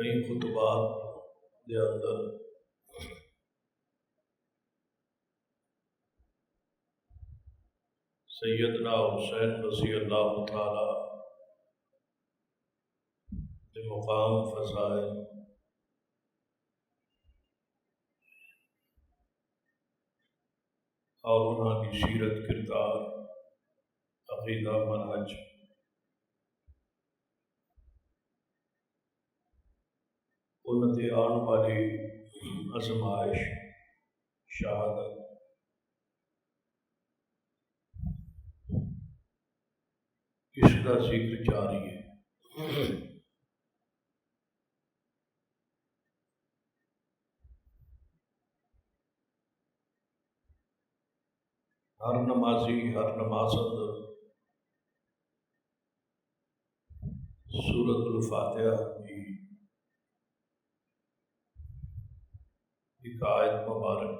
کئی خطبات دے اندر سیدنا حسین رضی اللہ تعالی کے مقام فضائل اور انہاں کی سیرت کردار عقیدہ منہج ان تے آن والی آزمائش شہادت اس کا ذکر جاری ہے۔ ہر نمازی ہر نماز اندر سورۃ الفاتحہ کی ایک آیت مبارک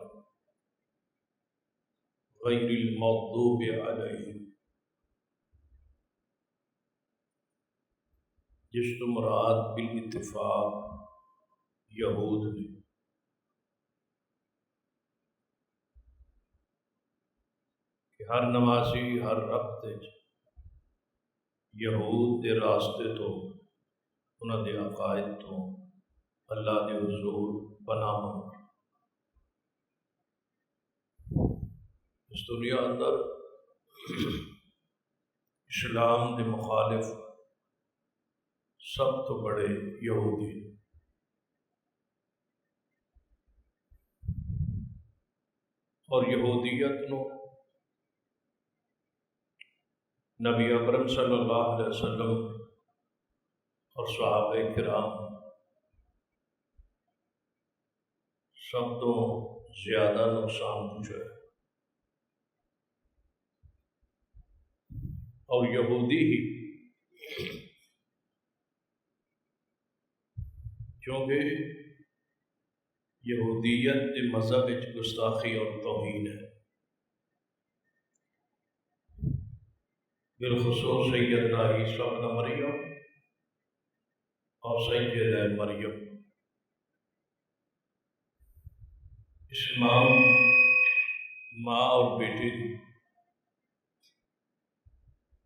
غیر المغضوب علیہم، جس کو مراد بالاتفاق یہود نے، کہ ہر نمازی ہر ربطے یہود دے راستے تو انہاں دے عقائد تو اللہ دے حضور پناہ منگ۔ اس دنیا اندر اسلام دے مخالف سب تو بڑے یہودی، اور یہودیت نو نبی اکرم صلی اللہ علیہ وسلم اور صحابہ کرام سب تو زیادہ نقصان پہنچا ہے، اور یہودی ہی، کیونکہ یہودیت کے مذہب وچ گستاخی اور توہین ہے، بالخصوص سیدنا عیسیٰ ابن مریم اور سیدہ مریم، اس ماں اور بیٹی کی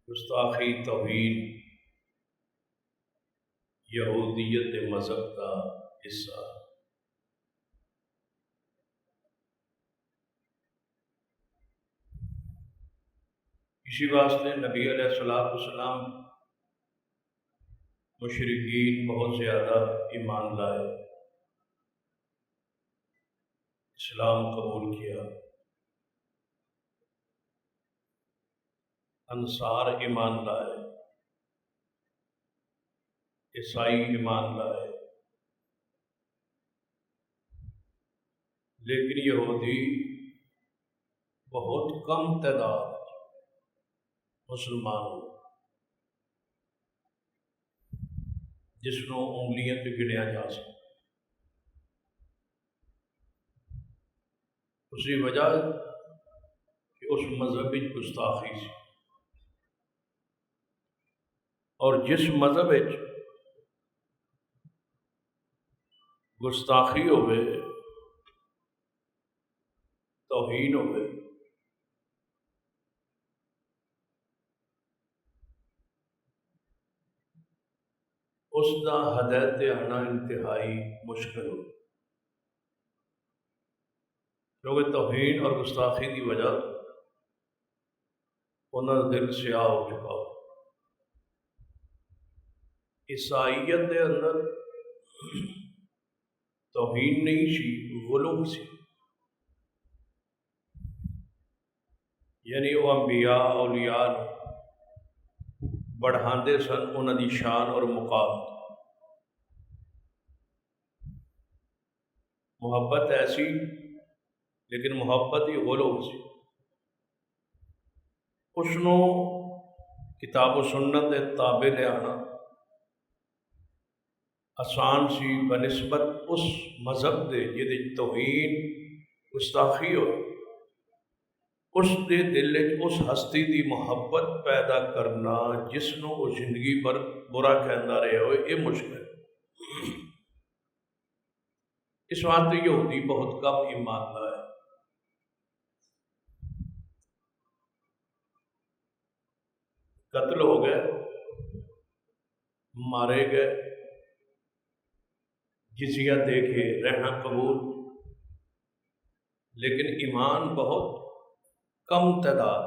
گستاخی توہین یہودیت کے مذہب کا حصہ۔ اسی واسطے نبی علیہ السلام مشرکین بہت زیادہ ایمان لائے، اسلام قبول کیا، انصار ایمان لائے، عیسائی ایمان لائے، لیکن یہودی بہت کم تعداد مسلمان ہو، جس کو انگلیاں پہ گنیا جا سکتا۔ اسی وجہ کہ اس مذہب کی گستاخی سی، اور جس مذہب گستاخی ہوئے، توہین ہوئے، اس دا ہدایت آنا انتہائی مشکل ہو، کیونکہ توہین اور گستاخی کی وجہ انہوں کا دل سیاہ ہو چکا ہو۔ عیسائیت کے اندر توہین نہیں سی، غلو سی، یعنی وہ انبیاء اولیاء بڑھاندے سن انہوں دی شان اور مقام، محبت ایسی لیکن محبت ہی غلو سی۔ اس نو کتاب و سنت دے تابع لے آنا آسان سی بنسبت اس مذہب دے جہدے توہین گستاخی ہو، اس دے دل اس ہستی دی محبت پیدا کرنا جس نو وہ زندگی پر برا کہندا رہا ہوئے، یہ مشکل ہے۔ اس واسطے یہودی بہت کم ایمان لائے۔ قتل ہو گئے، مارے گئے، جزیہ دے کے رہنا قبول، لیکن ایمان بہت کم تعداد۔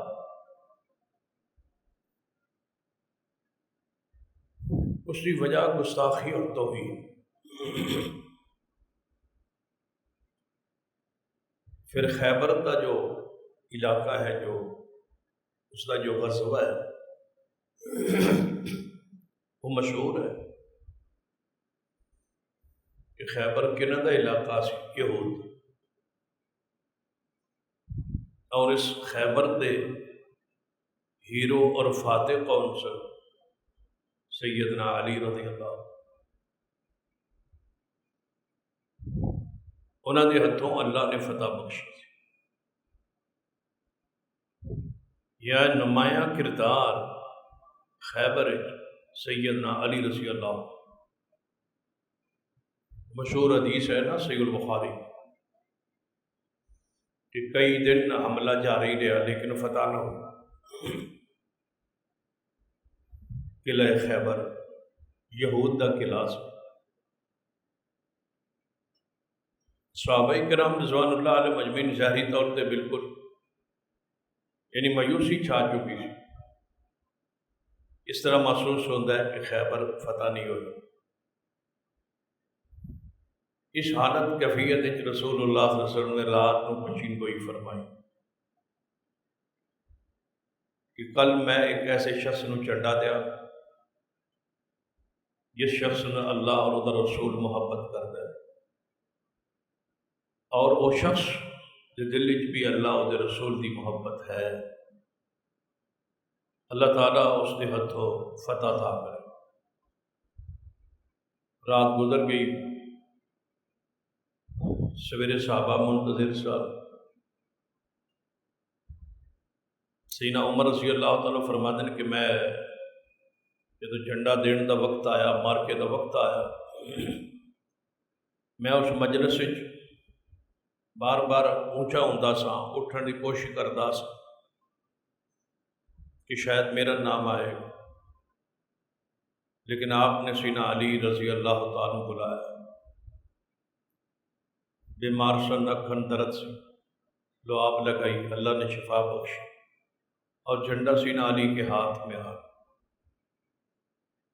اس کی وجہ گستاخی اور توہین۔ پھر خیبر کا جو علاقہ ہے، جو اس کا جو غزوہ ہے وہ مشہور ہے کہ خیبر کنہ دا علاقہ سی یہود، اور اس خیبر دے ہیرو اور فاتح کون سن؟ سیدنا علی رضی اللہ، انہوں نے ہتھوں اللہ نے فتح بخشی۔ یا نمایاں کردار خیبر سیدنا علی رضی اللہ۔ مشہور حدیث ہے نا صحیح البخاری کہ کئی دن حملہ جاری رہا لیکن فتح نہ ہو۔ قلعہ خیبر یہود کا قلعہ سی۔ صحابہ کرام رضوان اللہ علیہ مجمعین ظاہری طور پہ بالکل یعنی مایوسی چھا چکی سی۔ اس طرح محسوس ہوتا ہے کہ خیبر فتح نہیں ہوئی۔ اس حالت کیفیت رسول اللہ صلی اللہ علیہ وسلم نے رات کو پشین گوئی فرمائی کہ کل میں ایک ایسے شخص نو چنڈا دیا جس شخص نے اللہ اور ادھر رسول محبت کرتا ہے، اور وہ شخص جو دل وچ بھی اللہ اور رسول دی محبت ہے، اللہ تعالیٰ اس کے ہتھوں فتح عطا کرے۔ رات گزر گئی، سویرے صحابہ منتظر سال۔ سیدنا عمر رضی اللہ تعالیٰ فرماتے ہیں کہ میں جب جھنڈا دین دا وقت آیا، مارکے دا وقت آیا، میں اس مجلس وچ بار بار اونچا ہوندا سا، اٹھن کی کوشش کرتا سا کہ شاید میرا نام آئے، لیکن آپ نے سیدنا علی رضی اللہ تعالیٰ بلایا۔ بیمار سن، اکھن درد سے، لو آپ لگائی، اللہ نے شفا بخشی، اور جھنڈا سیدنا علی کے ہاتھ میں آ۔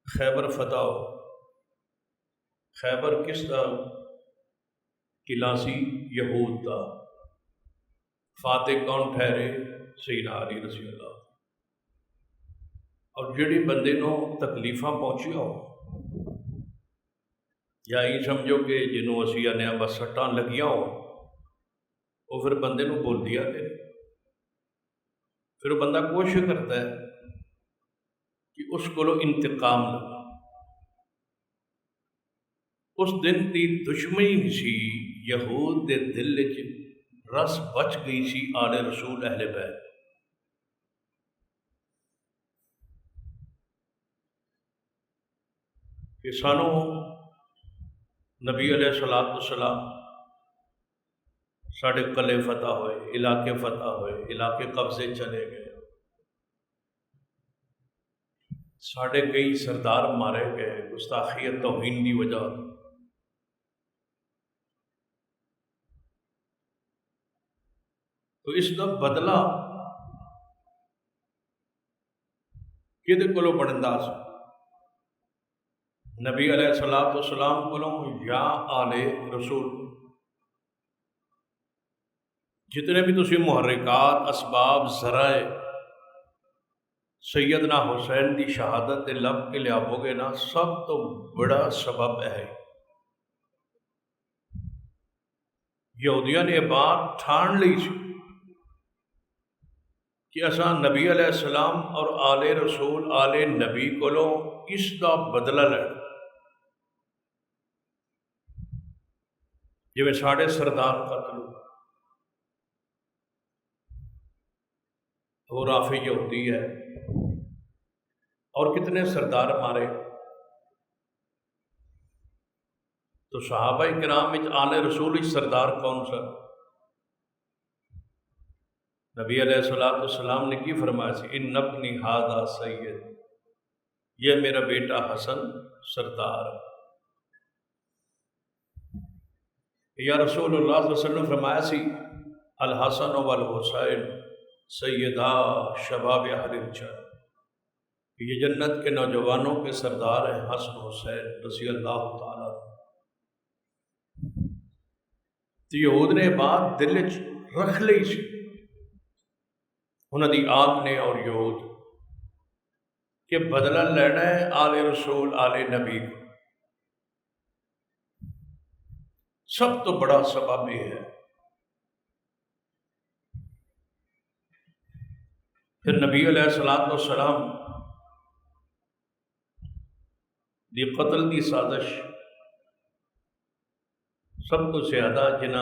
خیبر فتح ہو۔ خیبر کس کا قلعہ سی؟ یہود کا۔ فاتح کون ٹھہرے؟ سیدنا علی رضی اللہ۔ اور جڑی بندے نو تکلیفاں پہنچیا ہو، یا یہ سمجھو کہ جنہوں اسی آنے بس سٹاں لگیاں ہو، وہ پھر بندے نو بول دیا دے، پھر بندہ کوشش کرتا ہے کہ اس کو انتقام لگا۔ اس دن دی دشمنی سی یہود دے دل وچ رس بچ گئی سی آل رسول اہل بیت۔ کہ سانو نبی علیہ السلام ساڑھے قلعے فتح ہوئے، علاقے فتح ہوئے، علاقے قبضے چلے گئے، ساڑھے کئی سردار مارے گئے گستاخی توہین کی وجہ۔ تو اس کا بدلہ کدے کولوں بنتا سی؟ نبی علیہ السلام کولوں یا آل رسول۔ جتنے بھی تسی محرکات، اسباب، ذرائع سیدنا حسین دی شہادت دے لب کے لیاو گے نا، سب تو بڑا سبب ہے یہودیاں نے بات ٹھان لی سی کہ اساں نبی علیہ السلام اور آل رسول آل نبی کولوں اس کا بدلہ لینا۔ جی ساڑھے سردار قتل وہ رافع یہودی ہے، اور کتنے سردار مارے۔ تو صحابہ کرام وچ آل رسول وچ سردار کون سا؟ نبی علیہ الصلوۃ والسلام نے کی فرمایا سی ان ابنی ھذا سید، یہ میرا بیٹا حسن سردار ہے۔ یا رسول اللہ صلی اللہ علیہ وسلم فرمایا سی الحسن والحسین سیدا شباب اہل الجنہ، یہ جنت کے نوجوانوں کے سردار ہیں حسن حسین رضی اللہ تعالیٰ۔ تو یہود نے بات دل وچ رکھ لئی سی، انہاں دی آگ نے اور یہود کہ بدلہ لینا ہے آل رسول آل نبی کو۔ سب تو بڑا سبب یہ ہے۔ پھر نبی علیہ الصلوۃ والسلام دی قتل دی سازش سب تو زیادہ جنہ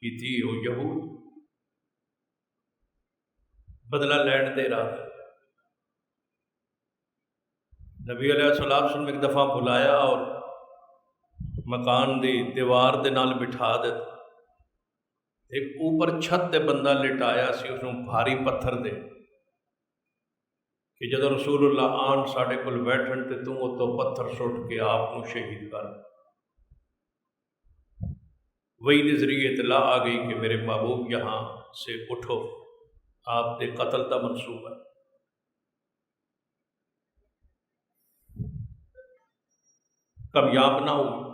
کی تھی وہ یہود، بدلہ لین دے رہا تھا۔ نبی علیہ الصلوۃ والسلام ایک دفعہ بلایا اور مکان دی دیوار دے نال بٹھا دیتا، ایک اوپر چھت تے بندہ لٹایا سی، اس نوں بھاری پتھر دے کہ جدو رسول اللہ آن ساڈے کول بیٹھن تے تو وہ تو پتھر سٹ کے آپ کو شہید کر۔ وہی کے ذریعے اطلاع آ گئی کہ میرے محبوب یہاں سے اٹھو، آپ دے قتل کا منصوبہ ہے۔ کامیاب نہ ہوئی۔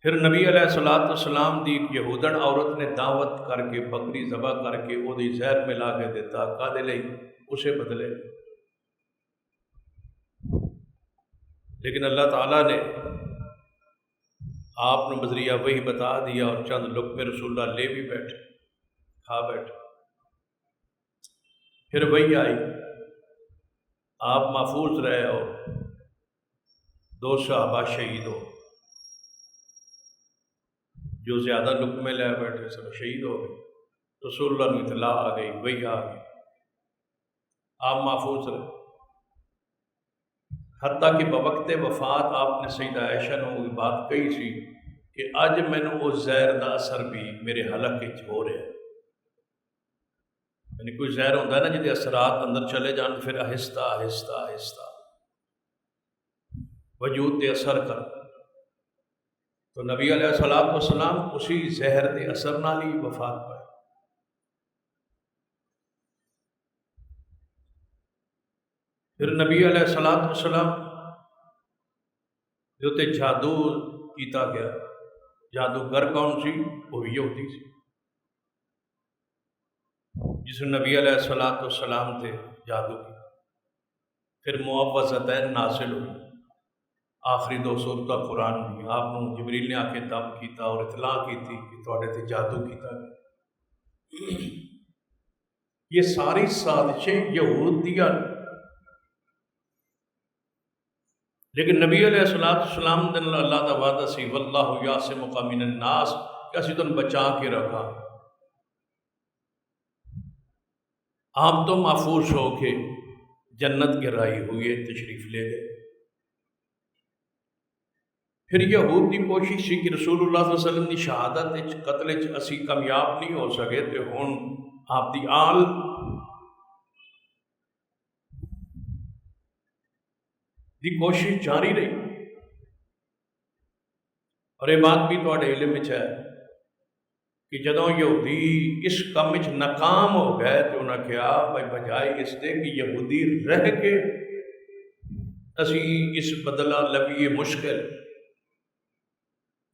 پھر نبی علیہ الصلوۃ والسلام دی ایک یہودن عورت نے دعوت کر کے بکری ذبح کر کے وہ دی زہر ملا کے دیتا، کادے لئی؟ اسے بدلے۔ لیکن اللہ تعالیٰ نے آپ نے بذریعہ وہی بتا دیا اور چند لقمے رسول اللہ لے بھی بیٹھے، کھا بیٹھے۔ پھر وہی آئی، آپ محفوظ رہے اور 2 صحابہ شہید ہو، جو زیادہ لقمے لے بیٹھے سب شہید ہو گئے۔ رسول اللہ نے اطلاع آ گئی، وہی آ گئی، آپ محفوظ رہے۔ حتیٰ کہ بوقت وفات آپ نے سیدہ عائشہ نے وہ بات کہی سی کہ اج مینوں وہ زہر دا اثر بھی میرے حلق وچ ہو رہا ہے۔ یعنی کوئی زہر ہوتا ہے نا جہاں اثرات اندر چلے جان، پھر آہستہ آہستہ آہستہ وجود تے اثر کر۔ تو نبی علیہ الصلوۃ والسلام اسی زہر دے اثر نال ہی وفات پائے۔ پھر نبی علیہ الصلوۃ والسلام جو تے جادو کیتا گیا، جادوگر کون سی؟ وہ یہودی سی، جس نے نبی علیہ الصلوۃ والسلام تے جادو کیا۔ پھر معوذتین نازل ہوئی، آخری 2 سورتاں قرآن دی، آپ نے جبریل نے آ کے دم کیتا اور اطلاع کی تھی کہ تواڈے تے جادو کیتا گیا۔ یہ ساری سازشیں یہود دیاں، لیکن نبی علیہ الصلوۃ والسلام دے نال اللہ دا وعدہ سی واللہ یعصمک من الناس، کہ اسی تنوں بچا کے رکھا، آپ تو محفوظ ہو کے جنت کے راہی ہوئے تشریف لے گئے۔ پھر یہود کی کوشش سی کہ رسول اللہ صلی اللہ علیہ وسلم کی شہادت قتل اسی کامیاب نہیں ہو سکے، تو ہن آپ دی آل دی کوشش جاری رہی۔ اور یہ بات بھی تواڈے علم وچ ہے کہ جدوں یہودی اس کام وچ ناکام ہو گئے تو انہاں کہا بھائی بجائے اس دے کہ یہودی رہ کے اسی اس بدلہ لویے مشکل،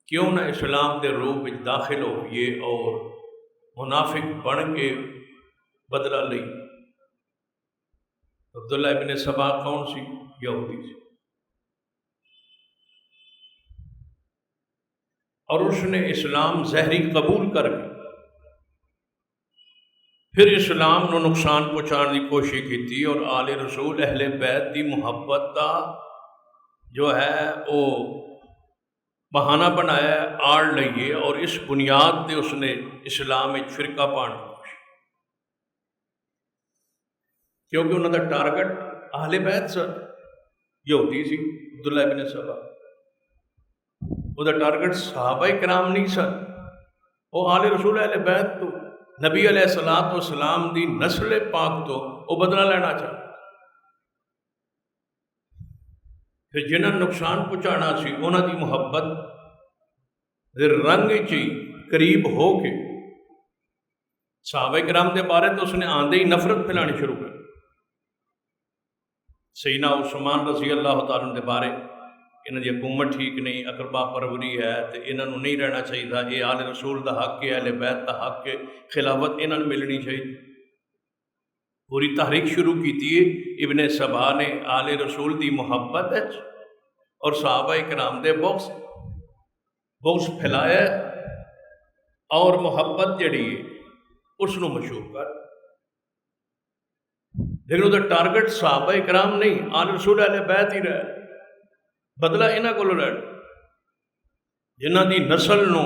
کیوں نہ اسلام دے روح وچ داخل ہوئیے اور منافق بن کے بدلہ لئی۔ عبداللہ ابن سبا کون سی؟ یہودی سی، اور اس نے اسلام زہری قبول کر کے پھر اسلام نو نقصان پہنچانے کی کوشش کی تھی، اور آل رسول اہل بیت دی محبت کا جو ہے وہ بہانہ بنایا آڑ لئیے، اور اس بنیاد تے اس نے اسلام ایک فرقہ پانے کی کوشش، کیونکہ انہوں کا ٹارگٹ اہل بیت سن، یہودی سی عبداللہ ابن سبا۔ وہ ٹارگٹ صحابہ کرام نہیں سن، وہ آل رسول اہل بیت تو نبی علیہ الصلوۃ والسلام دی نسل پاک تو وہ بدلہ لینا چاہتا، پھر جنہاں نقصان پہنچانا سی انہاں دی محبت دے رنگ چی قریب ہو کے صحابہ کرام دے بارے تو اس نے آندے ہی نفرت پھیلانی شروع کر۔ سیدنا عثمان رضی اللہ تعالیٰ عنہ دے بارے انہاں دی حکومت ٹھیک نہیں، اقربا پروری ہے تے انہاں نوں نہیں رہنا چاہیے، یہ آل رسول دا حق ہے، اہل بیت دا حق ہے، خلافت انہاں نوں ملنی چاہیے۔ پوری تحریک شروع کیتی ہے ابن سبا نے آل رسول دی محبت ہے اور صحابہ کرام دے بغض پھیلایا اور محبت جڑی ہے اس نو مشہور کر، لیکن وہ ٹارگٹ صحابہ کرام نہیں، آل رسول اہل بیت ہی رہے، بدلہ انہاں کو لینا، جنہاں دی نسل نو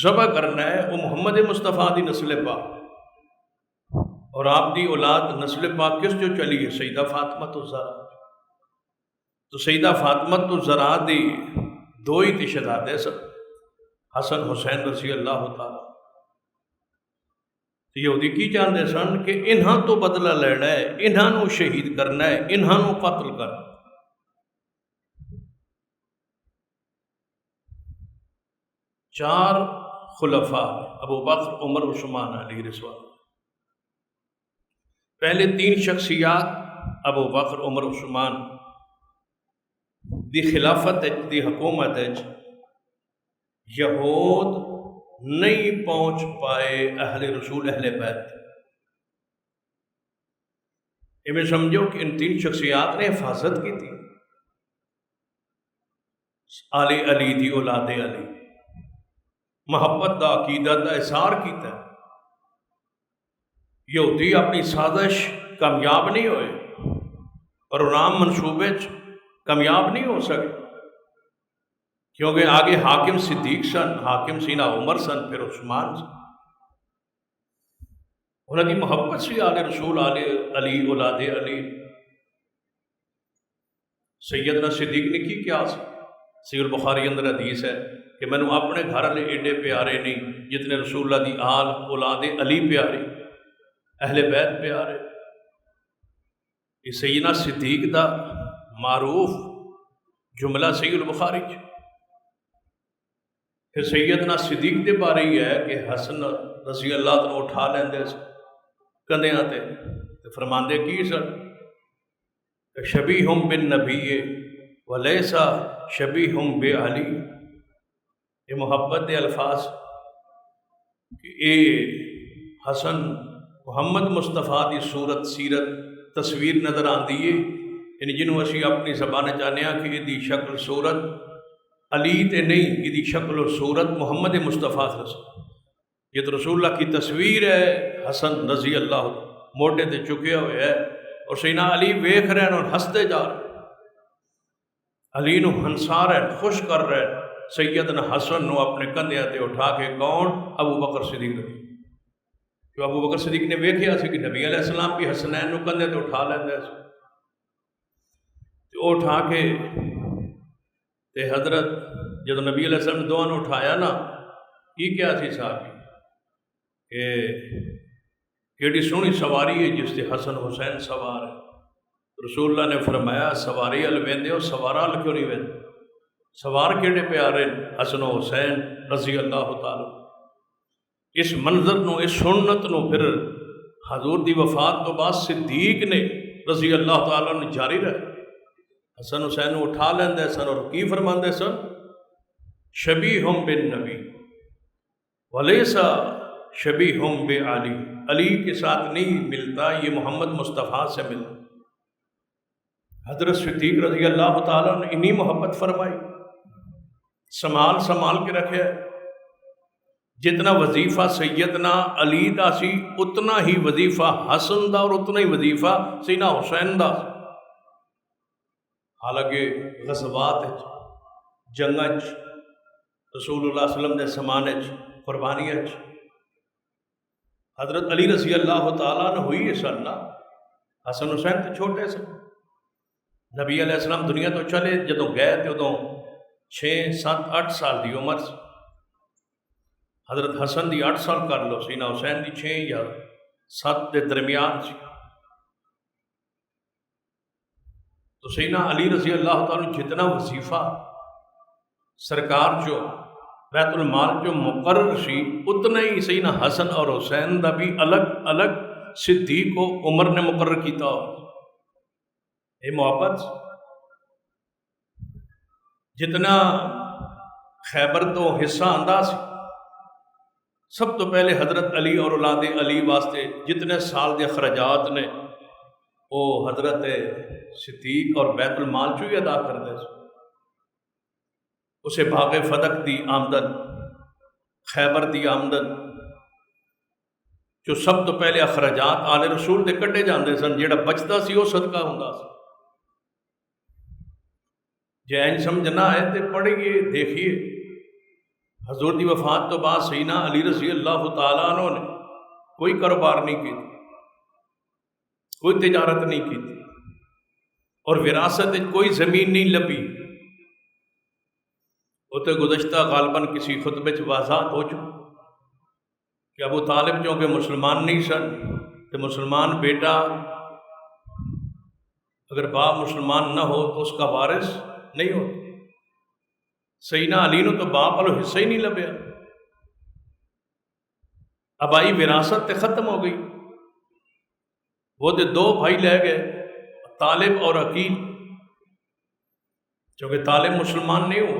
ذبح کرنا ہے وہ محمد مصطفیٰ دی نسل پاک، اور آپ دی اولاد نسل پاک کس جو چلی ہے؟ سیدہ فاطمہ الزہرا۔ تو سیدہ فاطمہ الزہرا دی دو ہی تے شہزادے سن، حسن حسین رضی اللہ تعالیٰ۔ یہودی کی چاہتے سن کہ انہاں تو بدلہ لینا ہے، انہاں نو شہید کرنا ہے، انہاں نو قتل کرنا۔ چار خلفاء ابو بکر عمر عثمان علی رضوان، پہلے تین شخصیات ابو بکر عمر عثمان دی خلافت دی حکومت یہود نہیں پہنچ پائے اہل رسول اہل بیت۔ میں سمجھو کہ ان تین شخصیات نے حفاظت کی تھی آل علی دی، اولاد علی، محبت دا عقیدت دا اظہار کیتا۔ یہودی اپنی سازش کامیاب نہیں ہوئے اور رام منصوبے کامیاب نہیں ہو سکے، کیونکہ آگے حاکم صدیق سن، حاکم سینا عمر سن، پھر عثمان سن۔ انہوں نے محبت سی آل رسول، آل علی، اولاد علی۔ سیدنا صدیق نے کی کیا سی؟ صحیح البخاری اندر حدیث ہے کہ میں نے اپنے گھر والے ایڈے پیارے نہیں جتنے رسول اللہ دی آل اولاد علی پیاری، اہل بیت پیارے۔ یہ سیدنا صدیق دا معروف جملہ صحیح البخاری چ۔ پھر سیدنا صدیق دے بارے ہی ہے کہ حسن رضی اللہ عنہ اٹھا لیندے کندھیاں تے فرماندے کی سن کہ شبیہم بالنبی ولیسا شبیہم بعلی۔ یہ محبت دے الفاظ کہ اے حسن محمد مصطفیٰ دی صورت، سیرت، تصویر نظر آندی ہے، یعنی جنہوں اسی اپنی زبان چاہنے ہیں کہ یہ دی شکل صورت علی تے نہیں، یہ دی شکل اور صورت محمد مصطفیٰ رسول، یہ تو رسول اللہ کی تصویر ہے۔ حسن رضی اللہ موٹے تے چکے ہوئے ہے اور سیدنا علی ویکھ رہے ہیں اور ہنستے جا رہے ہیں، علی نو ہنسا رہے ہیں، خوش کر رہے ہیں۔ سیدنا حسن نو اپنے کندھیاں تے اٹھا کے کون؟ ابو بکر صدیق رضی، جو ابو بکر صدیق نے ویکھیا سی کہ نبی علیہ السلام بھی حسنین نو کندھے تے اٹھا لیندے سی، تے اٹھا کے تے حضرت جب نبی علیہ السلام نے دونوں نے اٹھایا نا، کی کیا سی صاحب کہ کیڑی سونی سواری ہے جس تے حسن حسین سوار ہے۔ رسول اللہ نے فرمایا سواری ال ویندے ہو، سوارا ال کیوں نہیں ویندے؟ سوار کیڑے پیارے حسن و حسین رضی اللہ تعالی۔ اس منظر نو، اس سنت نو پھر حضور دی وفات تو بعد صدیق نے رضی اللہ تعالیٰ نے جاری رہے، حسن حسین اٹھا لیندے سن اور کی فرماندے سن؟ شبیہم بالنبی ولیسا شبیہم بعلی، علی کے ساتھ نہیں ملتا، یہ محمد مصطفیٰ سے ملتا۔ حضرت صدیق رضی اللہ تعالیٰ نے انی محبت فرمائی، سنبھال کے رکھے۔ جتنا وظیفہ سیدنا علی دا سی اتنا ہی وظیفہ حسن دا اور اتنا ہی وظیفہ سیدنا حسین دا۔ حالانکہ غزوات جنگاں رسول اللہ صلی اللہ علیہ وسلم دے زمانے قربانیاں حضرت علی رضی اللہ تعالیٰ نے ہوئی ہے سن نا، حسن حسین تو چھوٹے سن۔ نبی علیہ السلام دنیا تو چلے، جدوں گئے تو ادوں 6 7 8 سال دی عمر سی، حضرت حسن دی 8 سال کر لو، سیدنا حسین دی 6 یا 7 دے درمیان سی۔ تو سیدنا علی رضی اللہ تعالیٰ جتنا وظیفہ سرکار جو بیت المال جو مقرر سی، اتنا ہی سیدنا حسن اور حسین دا بھی الگ الگ صدیق و عمر نے مقرر کیتا ہو۔ یہ محبت جتنا خیبر تو حصہ انداز سی، سب تو پہلے حضرت علی اور اولاد علی واسطے جتنے سال دے اخراجات نے وہ حضرت صدیق اور بیت المال چو ہی ادا کر دے۔ اسے باغ فتح دی آمدن، خیبر دی آمدن جو سب تو پہلے اخراجات آل رسول دے کٹے جاندے سن، جیڑا بچتا سی وہ صدقہ ہوندا سی۔ جے این سمجھنا ہے تے پڑھیے دیکھیے، حضور دی وفات تو بعد سیدنا علی رضی اللہ تعالیٰ عنہ نے کوئی کاروبار نہیں کی، کوئی تجارت نہیں کی، اور وراثت کوئی زمین نہیں لبھی۔ وہ تو گزشتہ غالباً کسی خطبے چ واضح ہو چکا کہ ابو طالب جو کہ مسلمان نہیں سن، کہ مسلمان بیٹا اگر باپ مسلمان نہ ہو تو اس کا وارث نہیں ہو۔ سیدنا علی نو تو باپ والو حصہ ہی نہیں لبیا، ابائی وراثت تے ختم ہو گئی۔ وہ تے 2 بھائی لے گئے، طالب اور عقیل، کیونکہ طالب مسلمان نہیں ہو۔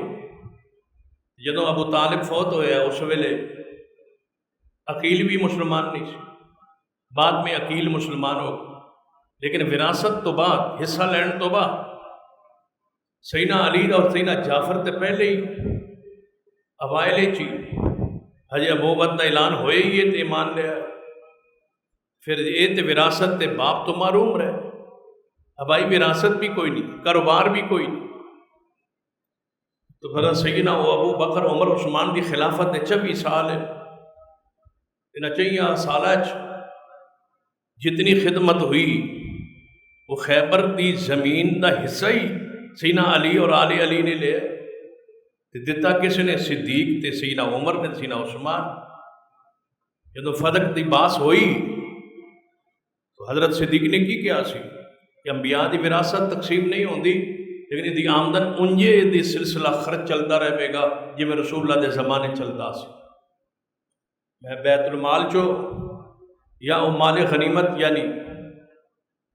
جدوں ابو طالب فوت ہویا اس ویلے عقیل بھی مسلمان نہیں سی، بعد میں عقیل مسلمان ہو گئے، لیکن وراثت تو بعد، حصہ لین تو بعد سیدنا علی اور سیدنا جعفر تے پہلے ہی اوائل چی حجی ابوبت دا اعلان ہوئے ہی یہ تے ایمان لیا، پھر یہ تے وراثت تے باپ تو معروم رہے، ابائی وراثت بھی کوئی نہیں، کاروبار بھی کوئی نہیں۔ تو پھر سیدنا ابو بکر عمر عثمان دی خلافت 24 سال ہے، ان 24 سالہ جتنی خدمت ہوئی وہ خیبر دی زمین دا حصہ ہی سیدنا علی اور آل علی نے لیا، دیتا کسی نے صدیق تے سیدنا عمر نے سیدنا عثمان۔ جدو فتح دی باس ہوئی تو حضرت صدیق نے کی کیا سی کہ انبیاء دی وراثت تقسیم نہیں ہوندی، لیکن دی آمدن انجے دی سلسلہ خرچ چلتا رہے گا جی میں رسول اللہ دے زمانے چلتا سی۔ میں بیت المال چو یا مال غنیمت یعنی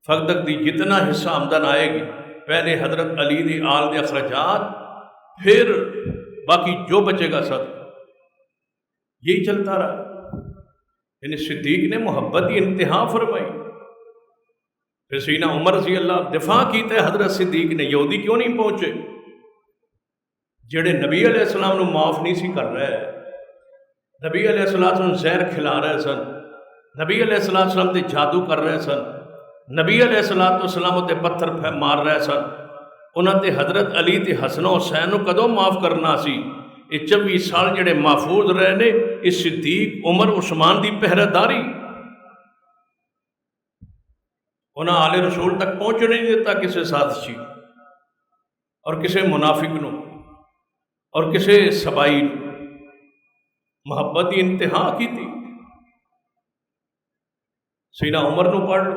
فتح دی جتنا حصہ آمدن آئے گی، پہلے حضرت علی دی آل دے اخراجات، پھر باقی جو بچے گا صدقہ، یہی چلتا رہا۔ یعنی صدیق نے محبت کی انتہا فرمائی۔ پھر سیدنا عمر رضی اللہ دفاع کیتے حضرت صدیق نے، یہودی کیوں نہیں پہنچے جڑے نبی علیہ السلام نو معاف نہیں سی کر رہے، نبی علیہ السلام زہر کھلا رہے سن، نبی علیہ السلام تے جادو کر رہے سن، نبی علیہ السلام تے پتھر مار رہے سن، انہاں تے حضرت علی تے حسن و حسین نو کدوں معاف کرنا سی؟ یہ 24 سال جڑے محفوظ رہے نے، اس صدیق عمر عثمان دی پہرہ داری، انہاں آل رسول تک پہنچنے نہیں دیتا کسے سازشی اور کسے منافق نو اور کسے سبائی نو، محبت کی انتہا کی تھی۔ سیدنا عمر نو پڑھ لو،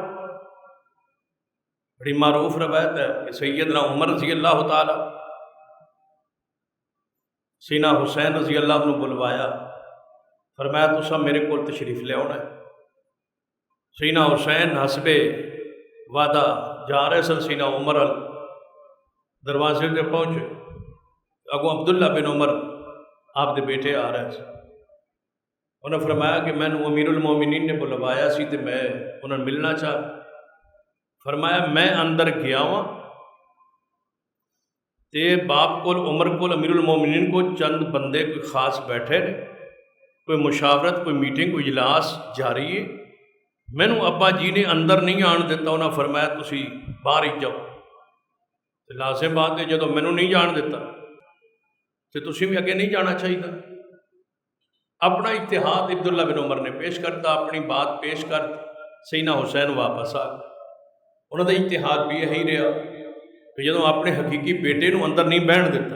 بڑی معروف روایت ہے کہ سیدنا عمر رضی اللہ تعالی سیدنا حسین رضی اللہ عنہ بلوایا، فرمایا تسا میرے کو تشریف لے آنا ہے۔ سیدنا حسین حسب وعدہ جا رہے سن، سیدنا عمر دروازے سے پہنچے، اگو عبداللہ بن عمر آپ دے بیٹے آ رہے سن، انہوں نے فرمایا کہ میں نے امیر المومنین نے بلوایا سی تے میں انہوں نے ملنا چاہ، فرمایا میں اندر گیا ہوں تے باپ کو عمر کو امیر المومنین کو چند بندے کوئی خاص بیٹھے نے، کوئی مشاورت، کوئی میٹنگ، کوئی اجلاس جاری ہے، میں نے ابا جی نے اندر نہیں آن دیتا، انہوں نے فرمایا تسی باہر ہی جاؤ، لازم بات ہے جدو میں نے نہیں جان دیتا تو تسی بھی اگے نہیں جانا چاہیے۔ اپنا اتحاد عبداللہ بن عمر نے پیش کرتا، اپنی بات پیش کر سیدنا حسین واپس آ گئے، انہوں نے اتحاد بھی یہی رہا کہ جدو اپنے حقیقی بیٹے نو اندر نہیں بہن دیتا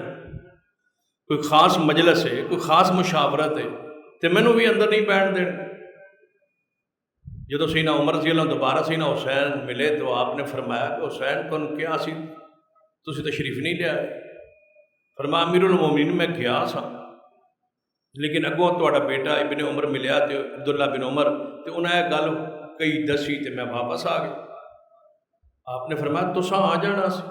کوئی خاص مجلس ہے، کوئی خاص مشاورت ہے تو مینوں بھی اندر نہیں بیٹھ دینا۔ جدو سیدنا عمر رضی اللہ عنہ دوبارہ سیدنا حسین ملے تو آپ نے فرمایا کہ حسین تم کیا سی تسی تشریف نہیں لیا ہے؟ فرمایا امیر المومنین میں گیا سا لیکن اگوں تہاڈا بیٹا ابن عمر ملیا تے عبداللہ بن عمر تے انہاں یہ گل کئی دسی تے میں واپس آ گیا۔ آپ نے فرمایا تساں آ جانا سی۔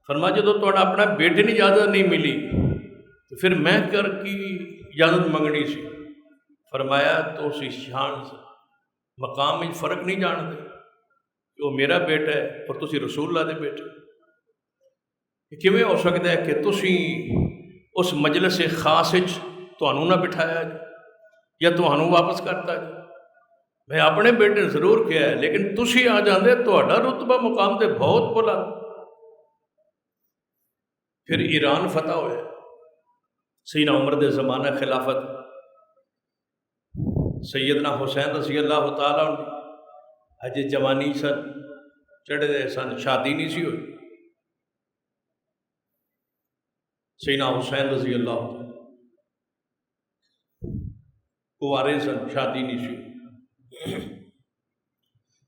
فرمایا جدو تہاڈا اپنا بیٹے نے اجازت نہیں ملی تو پھر میں کر کی اجازت منگنی سی۔ فرمایا تو اسی شان سے مقام میں فرق نہیں جانتے کہ وہ میرا بیٹا ہے اور تسی رسول اللہ دے بیٹے۔ کیویں ہو سکتا ہے کہ تسی اس مجلس خاص وچ تہانوں نہ بٹھایا جائے یا تہانوں واپس کرتا جائے؟ میں اپنے بیٹے نے ضرور کیا ہے لیکن تسی آ جاندے تہاڈا رتبہ مقام تے بہت بلند۔ پھر ایران فتح ہویا، سیدنا عمر دے زمانہ خلافت سیدنا حسین رضی اللہ تعالیٰ عنہ ہجے جوانی سن، چڑھے دے سن، شادی نہیں سی ہوئی۔ سیدنا حسین رضی اللہ عنہ کنوارے سن، شادی نہیں سی۔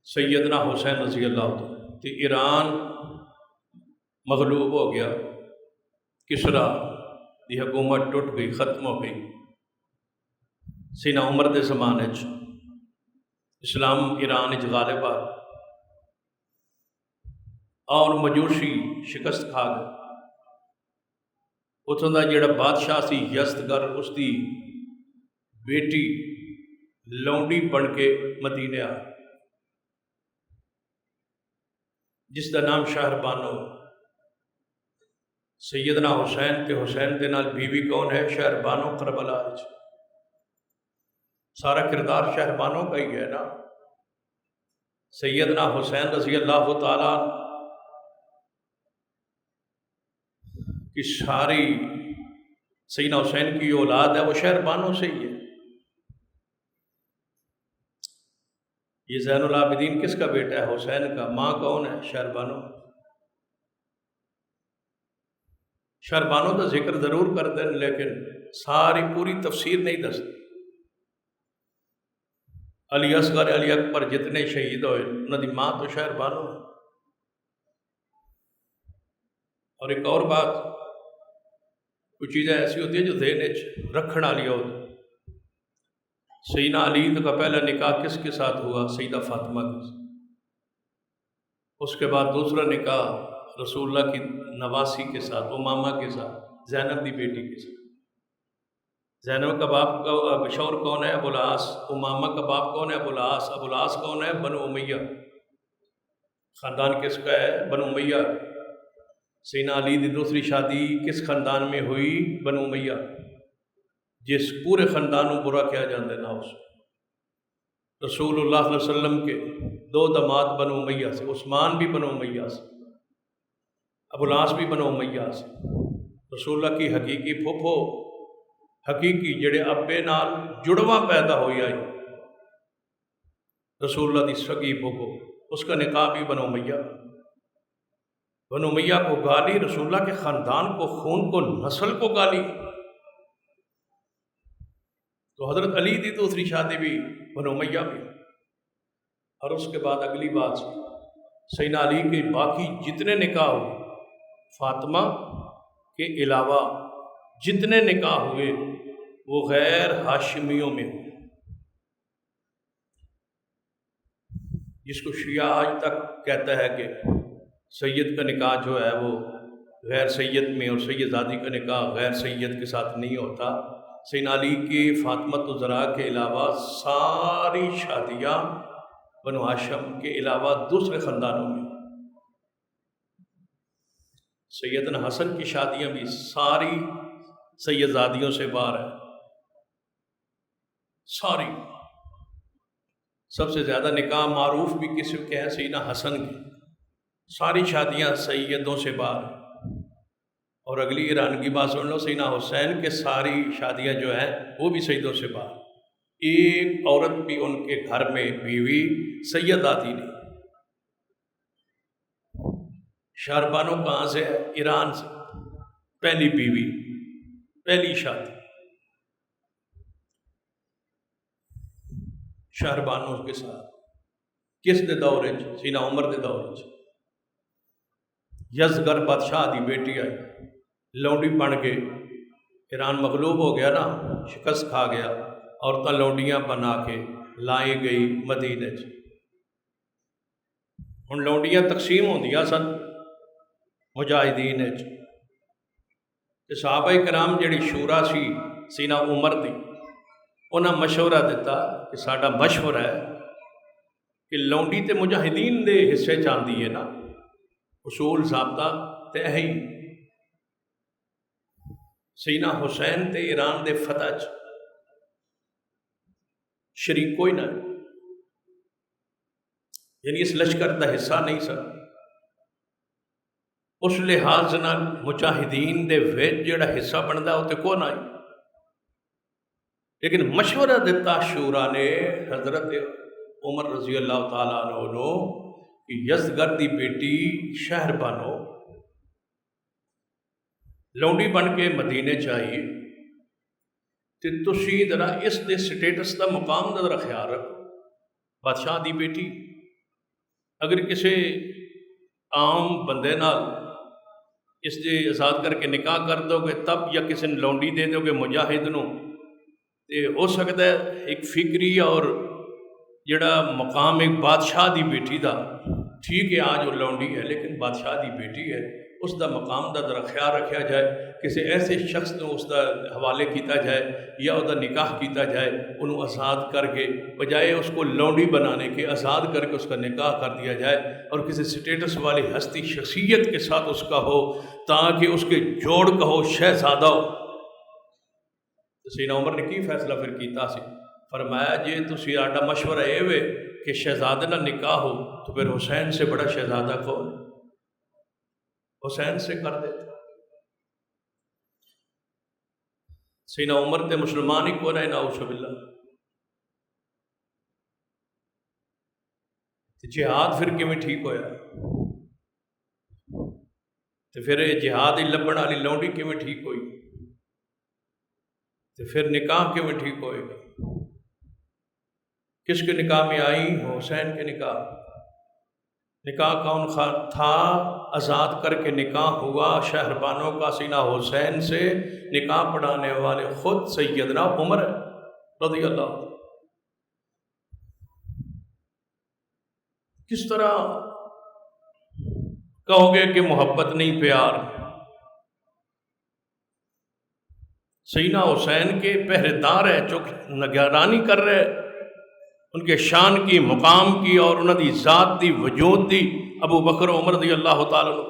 سیدنا حسین رضی اللہ عنہ تے ایران مغلوب ہو گیا، کسرا دی حکومت ٹوٹ گئی، ختم ہو گئی۔ سیدنا عمر دے زمانے چ اسلام ایران وچ غالب آ اور مجوسی شکست کھا گئے۔ اتوں دا جڑا بادشاہ سی یزدگرد، اس دی بیٹی لونڈی بن کے مدینے آ، جس دا نام شہربانو۔ سیدنا حسین تے حسین دے نال بیوی کون ہے؟ شہربانو کربلا وچ۔ سارا کردار شہربانو کا ہی ہے نا۔ سیدنا حسین رضی اللہ تعالیٰ کی ساری سیدنا حسین کی اولاد ہے وہ شہربانو سے ہی ہے۔ یہ زین العابدین کس کا بیٹا ہے؟ حسین کا۔ ماں کون ہے؟ شہربانو۔ شہربانو کا ذکر ضرور کرتے ہیں لیکن ساری پوری تفسیر نہیں دستے۔ علی اصغر، علی اکبر جتنے شہید ہوئے انہوں دی ماں تو شہربانو ہے۔ اور ایک اور بات، کچھ چیزیں ایسی ہوتی ہیں جو ذہن وچ رکھن والی ہوتی۔ سیدنا علی کا پہلا نکاح کس کے ساتھ ہوا؟ سیدہ فاطمہ کے ساتھ۔ اس کے بعد دوسرا نکاح رسول اللہ کی نواسی کے ساتھ، امامہ کے ساتھ، زینب دی بیٹی کے ساتھ۔ زینب کا باپ کا بشور کون ہے؟ ابو العاص۔ امامہ کا باپ کون ہے؟ ابو العاص۔ ابو العاص کون ہے؟ بنو امیہ۔ خاندان کس کا ہے؟ بنو امیہ۔ سیدنا علی دی دوسری شادی کس خاندان میں ہوئی؟ بنو امیہ، جس پورے خاندان کو برا کیا جاتا ہے نا اس۔ رسول اللہ صلی اللہ علیہ وسلم کے دو داماد بنو امیہ سے، عثمان بھی بنو امیہ سے، ابو العاص بھی بنو امیہ سے۔ رسول اللہ کی حقیقی پھوپھو، حقیقی جڑے ابے نال جڑواں پیدا ہوئی آئی، رسول اللہ دی سگی پھوپھو، اس کا نکاح بھی بنو امیہ۔ بنو امیہ کو گالی، رسول اللہ کے خاندان کو، خون کو، نسل کو گالی۔ تو حضرت علی دی دوسری شادی بھی بنو امیہ میں۔ اور اس کے بعد اگلی بات، سیدنا علی کے باقی جتنے نکاح ہوئے، فاطمہ کے علاوہ جتنے نکاح ہوئے وہ غیر ہاشمیوں میں ہوئے، جس کو شیعہ آج تک کہتا ہے کہ سید کا نکاح جو ہے وہ غیر سید میں اور سیدزادی کا نکاح غیر سید کے ساتھ نہیں ہوتا۔ سیدنا علی کی فاطمہ الزہرا کے علاوہ ساری شادیاں بنو ہاشم کے علاوہ دوسرے خاندانوں میں۔ سیدنا حسن کی شادیاں بھی ساری سیدزادیوں سے باہر ہیں، ساری۔ سب سے زیادہ نکاح معروف بھی کس کے ہیں؟ سیدنا حسن کی۔ ساری شادیاں سیدوں سے باہر ہیں۔ اور اگلی ایران کی بات سن لو، سیدنا حسین کے ساری شادیاں جو ہیں وہ بھی سیدوں سے باہر، ایک عورت بھی ان کے گھر میں بیوی سید آتی نہیں۔ شہربانو کہاں سے ہے؟ ایران سے، پہلی بیوی پہلی شادی شہربانوں کے ساتھ کس دے دور سینا عمر دے دور یزگر بادشاہ دی بیٹی آئی لونڈی بن کے ایران مغلوب ہو گیا نا، شکست کھا گیا، عورتیں لونڈیاں بنا کے لائی گئی مدینے ہن لونڈیاں تقسیم ہوندیاں سن مجاہدین صحابہ کرام جڑی شورا سی سینا عمر دی، انہاں مشورہ دیتا کہ ساڈا مشورہ ہے کہ لونڈی تے مجاہدین دے حصے چاندی ہے نا، اصول ضابطہ تے اہی سینا حسین تے ایران دے فتح شریک کوئی نہ، یعنی اس لشکر دا حصہ نہیں سن، اس لحاظ نال مجاہدین دے وچ جڑا حصہ بندا وہ تے کون آئی، لیکن مشورہ دیتا شورا نے حضرت عمر رضی اللہ تعالیٰ عنہ کہ یزدگرد دی بیٹی شہر بانو لونڈی بن کے مدینے چاہیے تے تسی ذرا اس دے سٹیٹس دا مقام دا ذرا خیال رکھو، بادشاہ دی بیٹی اگر کسی عام بندے نال اس دے آزاد کر کے نکاح کر دو گے تب، یا کسی نے لونڈی دے دو گے مجاہد نو، تے ہو سکتا ہے ایک فکری اور جڑا مقام ایک بادشاہ دی بیٹی دا، ٹھیک ہے آج وہ لونڈی ہے لیکن بادشاہ دی بیٹی ہے، اس دا مقام دا ذرا خیال رکھا جائے، کسی ایسے شخص کو اس دا حوالے کیتا جائے یا اس دا نکاح کیتا جائے، انہوں آزاد کر کے بجائے اس کو لونڈی بنانے کے آزاد کر کے اس کا نکاح کر دیا جائے، اور کسی سٹیٹس والی ہستی شخصیت کے ساتھ اس کا ہو تاکہ اس کے جوڑ کا ہو شہزادہ ہو۔ سیدنا عمر نے کی فیصلہ پھر کیتا سی، فرمایا جی تسی آڈا مشورہ اے وے کہ شہزادے نہ نکاح ہو تو پھر حسین سے بڑا شہزادہ کون، حسین سے کر دیتے۔ سیدنا عمر تے مسلمان ہی کون ہے، نعوذ باللہ۔ جہاد پھر کیویں ٹھیک ہویا، تو پھر جہاد ہی لبن والی لونڈی کیویں ٹھیک ہوئی، تو پھر نکاح کیویں ٹھیک ہوئے گا، کس کے نکاح میں آئی، حسین کے نکاح۔ نکاح کون تھا، آزاد کر کے نکاح ہوا شہربانوں کا سینہ حسین سے، نکاح پڑھانے والے خود سیدنا عمر رضی اللہ۔ کس طرح کہو گے کہ محبت نہیں، پیار؟ سینہ حسین کے پہرے دار ہیں جو نگرانی کر رہے ان کے شان کی، مقام کی اور انہوں دی ذات دی، وجود دی، ابو بکر عمر رضی اللہ تعالیٰ عنہ۔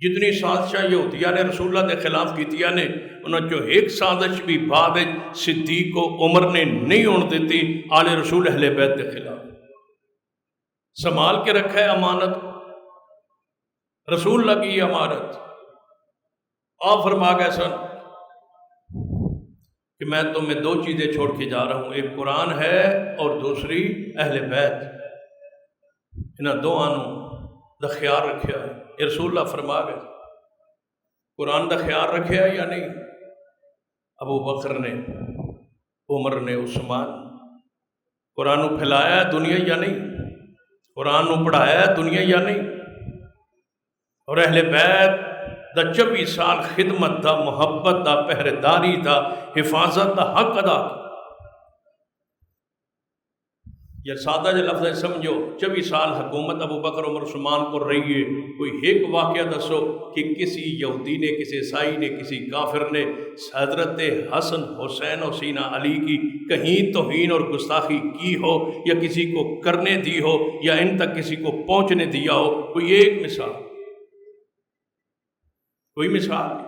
جتنی سازشاں یہودیاں نے رسول اللہ کے خلاف کیتیاں نے، انہوں جو ایک سازش بھی بعد صدیق و عمر نے نہیں ہونے دیتی آل رسول اہل بیت کے خلاف، سنبھال کے رکھا ہے امانت، رسول اللہ کی امانت۔ آپ فرما گئے سن کہ میں تمہیں دو چیزیں چھوڑ کے جا رہا ہوں، ایک قرآن ہے اور دوسری اہل بیت، انہاں دو آنوں دا خیال رکھیا ہے۔ یہ رسول اللہ فرما گئے، قرآن دا خیال رکھیا ہے یا نہیں؟ ابو بکر نے، عمر نے، عثمان، قرآن کو پھیلایا ہے دنیا یا نہیں؟ قرآن کو پڑھایا ہے دنیا یا نہیں؟ اور اہل بیت دا 24 سال خدمت دا، محبت دا، پہرےداری دا، حفاظت دا حق ادا کیا۔ یا سادہ جو لفظ ہے سمجھو، 24 سال حکومت ابو بکر عمر عثمان کو رہی ہے، کوئی ایک واقعہ دسو کہ کسی یہودی نے، کسی عیسائی نے، کسی کافر نے حضرت حسن، حسین اور سینہ علی کی کہیں توہین اور گستاخی کی ہو، یا کسی کو کرنے دی ہو، یا ان تک کسی کو پہنچنے دیا ہو؟ کوئی ایک مثال، کوئی مثال نہیں۔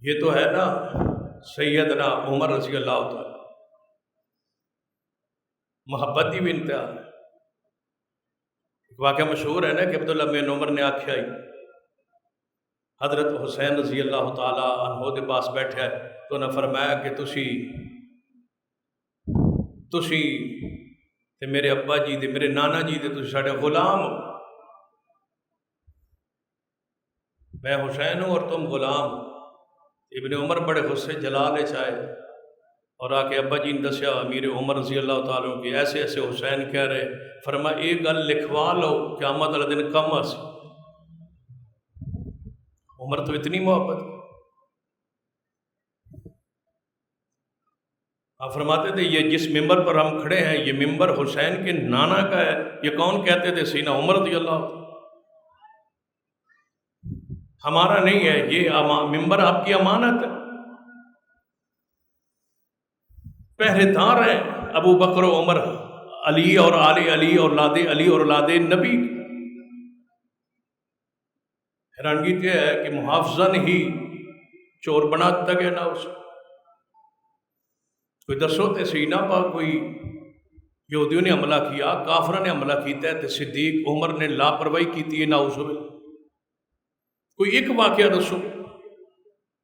یہ تو ہے نا سیدنا عمر رضی اللہ تعالی، محبت ہی بھی انتہا ہے۔ ایک واقعہ مشہور ہے نا کہ عبداللہ بن عمر نے آکھیا ہی، حضرت حسین رضی اللہ تعالی عنہ دے پاس بیٹھا ہے تو انہوں نے فرمایا کہ تسی تے میرے ابا جی دے، میرے نانا جی دے، تسی ساڈے غلام ہو، میں حسین ہوں اور تم غلام۔ ابن عمر بڑے غصے جلال چائے اور آ کے ابا جی نے دسیا امیر عمر رضی اللہ تعالیٰ عنہ کہ ایسے ایسے حسین کہہ رہے، فرمایا ایک گل لکھوا لو قیامت والے دن کم آسی۔ عمر تو اتنی محبت۔ آپ فرماتے تھے یہ جس ممبر پر ہم کھڑے ہیں یہ ممبر حسین کے نانا کا ہے۔ یہ کون کہتے تھے؟ سیدنا عمر رضی اللہ عنہ۔ ہمارا نہیں ہے یہ ممبر آپ کی امانت ہے۔ پہرے دار ہیں ابو بکر و عمر، علی اور آل علی، اولاد علی اور اولاد نبی۔ حیرانگی یہ ہے کہ محافظہ ہی چور بناتا گیا نہ اس کوئی دسو تے سینا پاک کوئی یہودیوں نے حملہ کیا، کافروں نے حملہ کیتا ہے تے صدیق عمر نے لاپرواہی کیتی ہے نہ اس کوئی ایک واقعہ دسو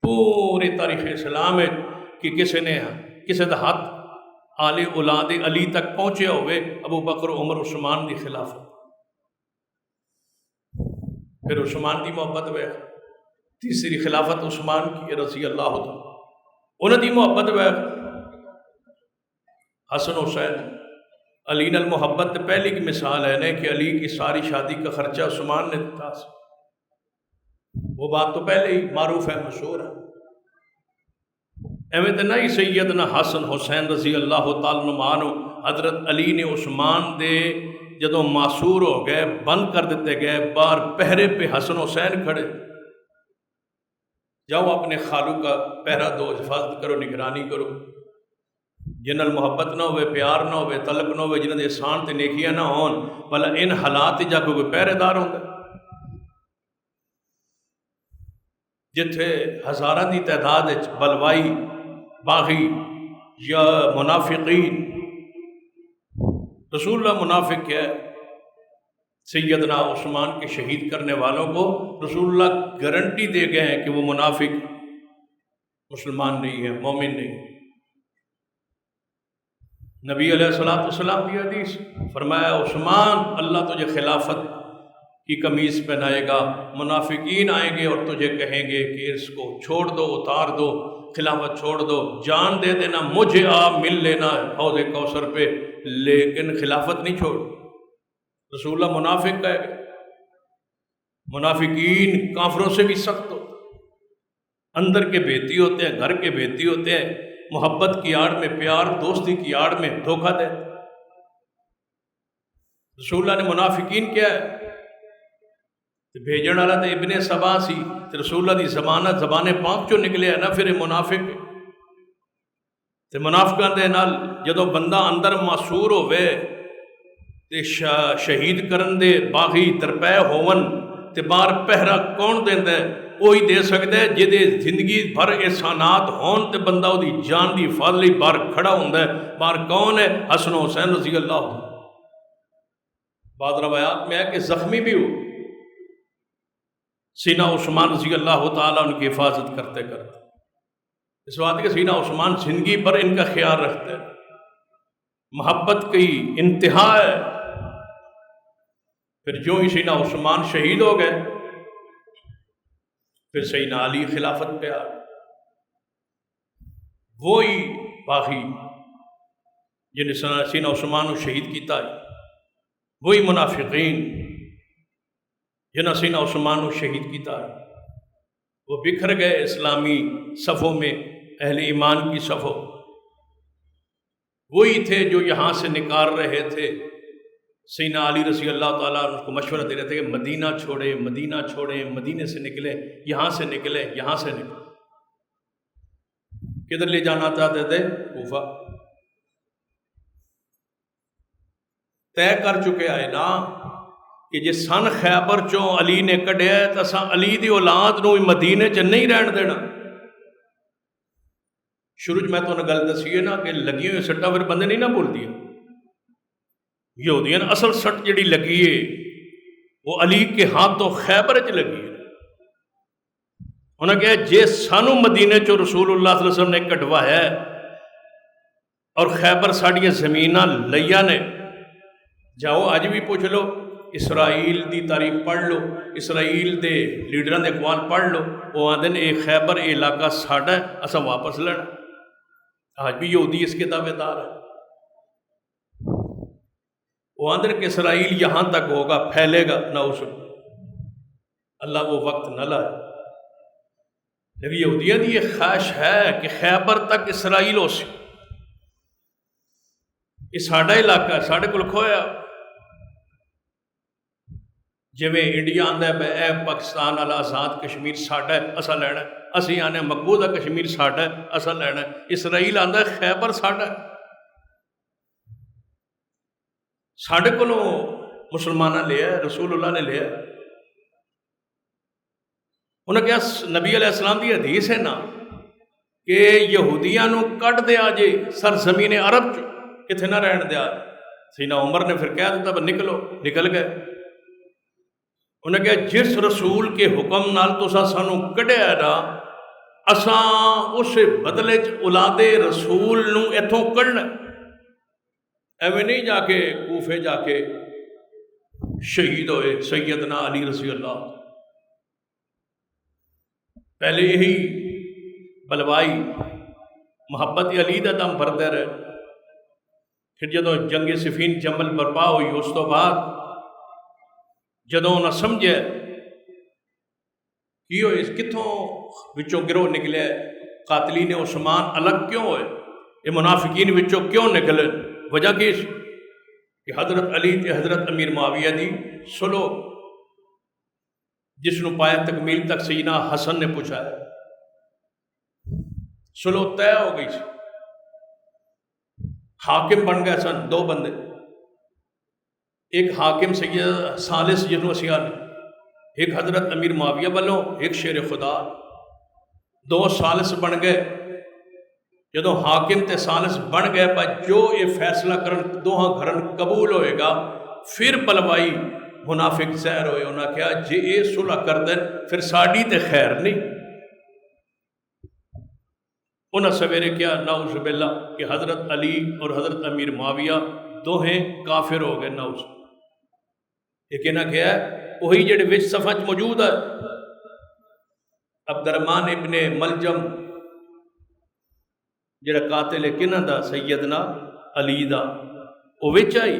پوری تاریخ اسلام ہے کہ کسی نے کسی دا ہاتھ آل اولاد علی تک پہنچے ہوئے ابو بکر عمر عثمان دی خلافت۔ پھر عثمان دی محبت ہوئے تیسری خلافت عثمان کی رضی اللہ تعالیٰ، انہوں دی محبت ہوئے حسن حسین علی نال محبت پہلی کی مثال ہے کہ علی کی ساری شادی کا خرچہ عثمان نے دیتا، وہ بات تو پہلے ہی معروف ہے، مشہور ہے۔ ایویں تو نہیں سیدنا حسن حسین رضی اللہ تعالیٰ عنہ حضرت علی نے عثمان دے جدوں معصور ہو گئے بند کر دیتے گئے باہر پہرے پہ حسن حسین کھڑے، جاؤ اپنے خالو کا پہرا دو، حفاظت کرو، نگرانی کرو، جنہاں محبت نہ ہوئے، پیار نہ ہوئے، طلب نہ ہوئے، جنہاں دے احسان تے نیکیاں نہ ہون، بھلا ان حالات جا کے کوئی پہرے دار ہوندا جتھے ہزاراں دی تعداد وچ بلوائی باغی یا منافقین۔ رسول اللہ منافق کیا ہے؟ سیدنا عثمان کے شہید کرنے والوں کو رسول اللہ گارنٹی دے گئے ہیں کہ وہ منافق مسلمان نہیں ہے، مومن نہیں۔ نبی علیہ السلام کی حدیث فرمایا عثمان اللہ تجھے خلافت کی قمیض پہنائے گا، منافقین آئیں گے اور تجھے کہیں گے کہ اس کو چھوڑ دو، اتار دو، خلافت چھوڑ دو، جان دے دینا، مجھے آپ مل لینا حوض کوثر پہ، لیکن خلافت نہیں چھوڑ۔ رسول اللہ منافق کہے گا، منافقین کافروں سے بھی سخت ہوتے، اندر کے بھیتی ہوتے ہیں، گھر کے بھیتی ہوتے ہیں، محبت کی آڑ میں، پیار دوستی کی آڑ میں دھوکہ دیتے۔ رسول اللہ نے منافقین کیا ہے بھیجن والا تو ابن سبا سی، رسول اللہ دی زمانت زبان پاک چوں نکلے ہے نا، پھر منافق تے منافقاں دے نال جدوں بندہ اندر معصور ہوئے تے شہید کرن دے باغی درپے ہون تے باہر پہرا کون دیندا ہے؟ وہی دے سکتا ہے جدے زندگی بھر احسانات ہون تے بندہ وہ دی جان دی حفاظت لئی باہر کھڑا ہوندا ہے۔ باہر کون ہے؟ حسن حسین رضی اللہ عنہ۔ بعض روایات میں ہے کہ زخمی بھی ہو، سینہ عثمان رضی اللہ تعالیٰ ان کی حفاظت کرتے کرتے، اس بات کہ سینہ عثمان زندگی پر ان کا خیال رکھتے ہیں، محبت کی انتہا ہے۔ پھر جو ہی سینہ عثمان شہید ہو گئے پھر سیدنا علی خلافت پہ آ گئے، وہی باغی جنہیں سینہ عثمان کو شہید کیتا ہے، وہی منافقین جنہیں سینہ عثمان کو شہید کیتا ہے، وہ بکھر گئے اسلامی صفوں میں، اہل ایمان کی صفوں۔ وہی تھے جو یہاں سے نکال رہے تھے، سیدنا علی رضی اللہ تعالیٰ عنہ کو مشورہ دے رہے تھے کہ مدینہ چھوڑیں، مدینہ چھوڑیں، مدینے سے نکلیں، یہاں سے نکلیں، یہاں سے نکلیں۔ کدھر لے جانا چاہتے تھے؟ کوفہ۔ طے کر چکے آئے نا کہ جی سن خیبر چوں علی نے کڈیا ہے تو اساں علی دی اولاد نو مدینے چ نہیں رہن دینا۔ شروع میں تو انہیں گل دسی ہے نا کہ لگی ہوئی سٹا پھر بندے نہیں نہ بول دیا، یہودیاں اصل سٹ جڑی لگی ہے وہ علی کے ہاتھوں خیبر چ لگی ہے۔ انہیں کہا جے سانو مدینے چو رسول اللہ صلی اللہ علیہ وسلم نے کٹوایا ہے اور خیبر ساڑیاں زمیناں لیا نے، جاؤ آج بھی پوچھ لو اسرائیل دی تاریخ پڑھ لو، اسرائیل دے لیڈراں دے اقوال پڑھ لو، وہ آدھے اے خیبر اے علاقہ ساڈا ہے، اساں واپس لینا۔ آج بھی یہودی اس کے دعوے دار ہے۔ وہ آدھے کہ اسرائیل یہاں تک ہوگا، پھیلے گا، نعوذ اللہ وہ وقت نہ لائے۔ لیکن یہودیاں دی یہ خواہش ہے کہ خیبر تک اسرائیل ہو سی، یہ ساڈا علاقہ ہے، ساڈے کول کھویا۔ جویں انڈیا آندا ہے اے پاکستان والا آزاد کشمیر ساڈا ہے، اساں لینا ہے، اسی آنے مقبوضہ کشمیر ساڈا ہے، اساں لینا ہے۔ اسرائیل آندا ہے خیبر ساڈا ہے۔ ساڈے کولوں مسلماناں لیا ہے، رسول اللہ نے لیا ہے۔ انہاں کہا نبی علیہ السلام دی حدیث ہے نا کہ یہودیاں نو کٹ دیا جے سرزمین عرب چ، کتنے نہ رہن دیا۔ سیدنا عمر نے پھر کہہ دیتا نکلو، نکل گئے۔ انہیں کہا جس رسول کے حکم نال تساں سانو کڈیا نا، اساں اس بدلے چ اولاد رسول نو ایتھوں کڈنا۔ ایویں نہیں جا کے کوفے جا کے شہید ہوئے سیدنا علی رضی اللہ، پہلے یہی بلوائی محبت علی دا دم بھردے رہے۔ پھر جدوں جنگ صفین جمل برپا ہوئی، اس تو بعد جدوں انہاں سمجھے کی ہوئے کتھوں وچوں گروہ نکلے، قاتلین عثمان الگ کیوں ہوئے، یہ منافقین وچوں کیوں نکلے، وجہ کی کہ حضرت علی تے حضرت امیر معاویہ دی سلو جس نو پایا تکمیل تک سیدنا حسن نے پوچھا ہے، سلو طے ہو گئی سی۔ حاکم بن گئے سن دو بندے، ایک حاکم سید ثالث جنوں اسی آنے، ایک حضرت امیر معاویہ والوں، ایک شیر خدا، دو ثالث بن گئے۔ جدوں حاکم تے ثالث بن گئے پر جو یہ فیصلہ کرن دوہاں گھرن قبول ہوئے گا، پھر بلوائی منافق زہر ہوئے۔ انہاں کہا جے اے صلح کر دیں پھر ساڈی تے خیر نہیں۔ انہاں سویرے کیا نعوذ باللہ کہ حضرت علی اور حضرت امیر معاویہ دوہیں کافر ہو گئے، نعوذ۔ ایک انہاں کہا ہے وہی جڑے وچ صفحہ موجود ہے، عبد الرحمن ابن ملجم جڑا قاتل کنہ دا سیدنا علی دا، وہ وچ آئی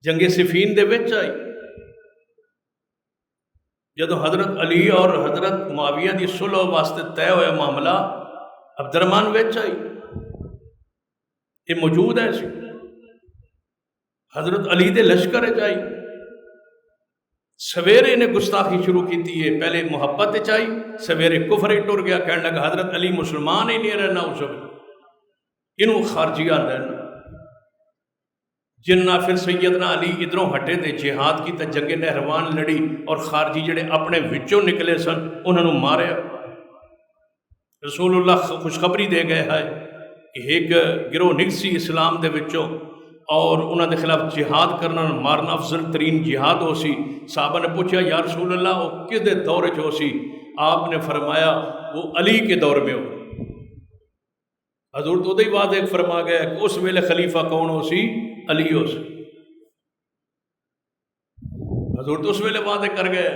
جنگ صفین دے وچ آئی۔ جدو حضرت علی اور حضرت معاویہ دی صلح واسطے طے ہویا معاملہ، عبد الرحمن وچ آئی، یہ موجود ہے سی۔ حضرت علی دے لشکر چائی سویرے نے گستاخی شروع کی ہے، پہلے محبت چائی، سویرے کفر ہی ٹر گیا، کہنے لگا حضرت علی مسلمان ہی نہیں رہنا، اس انہوں خارجی آدھا ہے۔ جنہ پھر سیدنا علی ادھروں ہٹے تھے، جہاد کی تا جنگ نہروان لڑی، اور خارجی جڑے اپنے وچوں نکلے سن انہوں نے مارے۔ رسول اللہ خوشخبری دے گئے ہے کہ ایک گروہ نکسی اسلام دے وچوں، اور انہوں نے خلاف جہاد کرنا مارنا افضل ترین جہاد ہو سی۔ صحابہ نے پوچھا یا رسول اللہ وہ کس دے دور ہو سی؟ آپ نے فرمایا وہ علی کے دور میں ہو۔ حضور تو ہی بات ایک فرما گیا کہ اس ویلے خلیفہ کون ہو سی؟ علی ہو سی۔ حضور تو اس ویلے بات کر گئے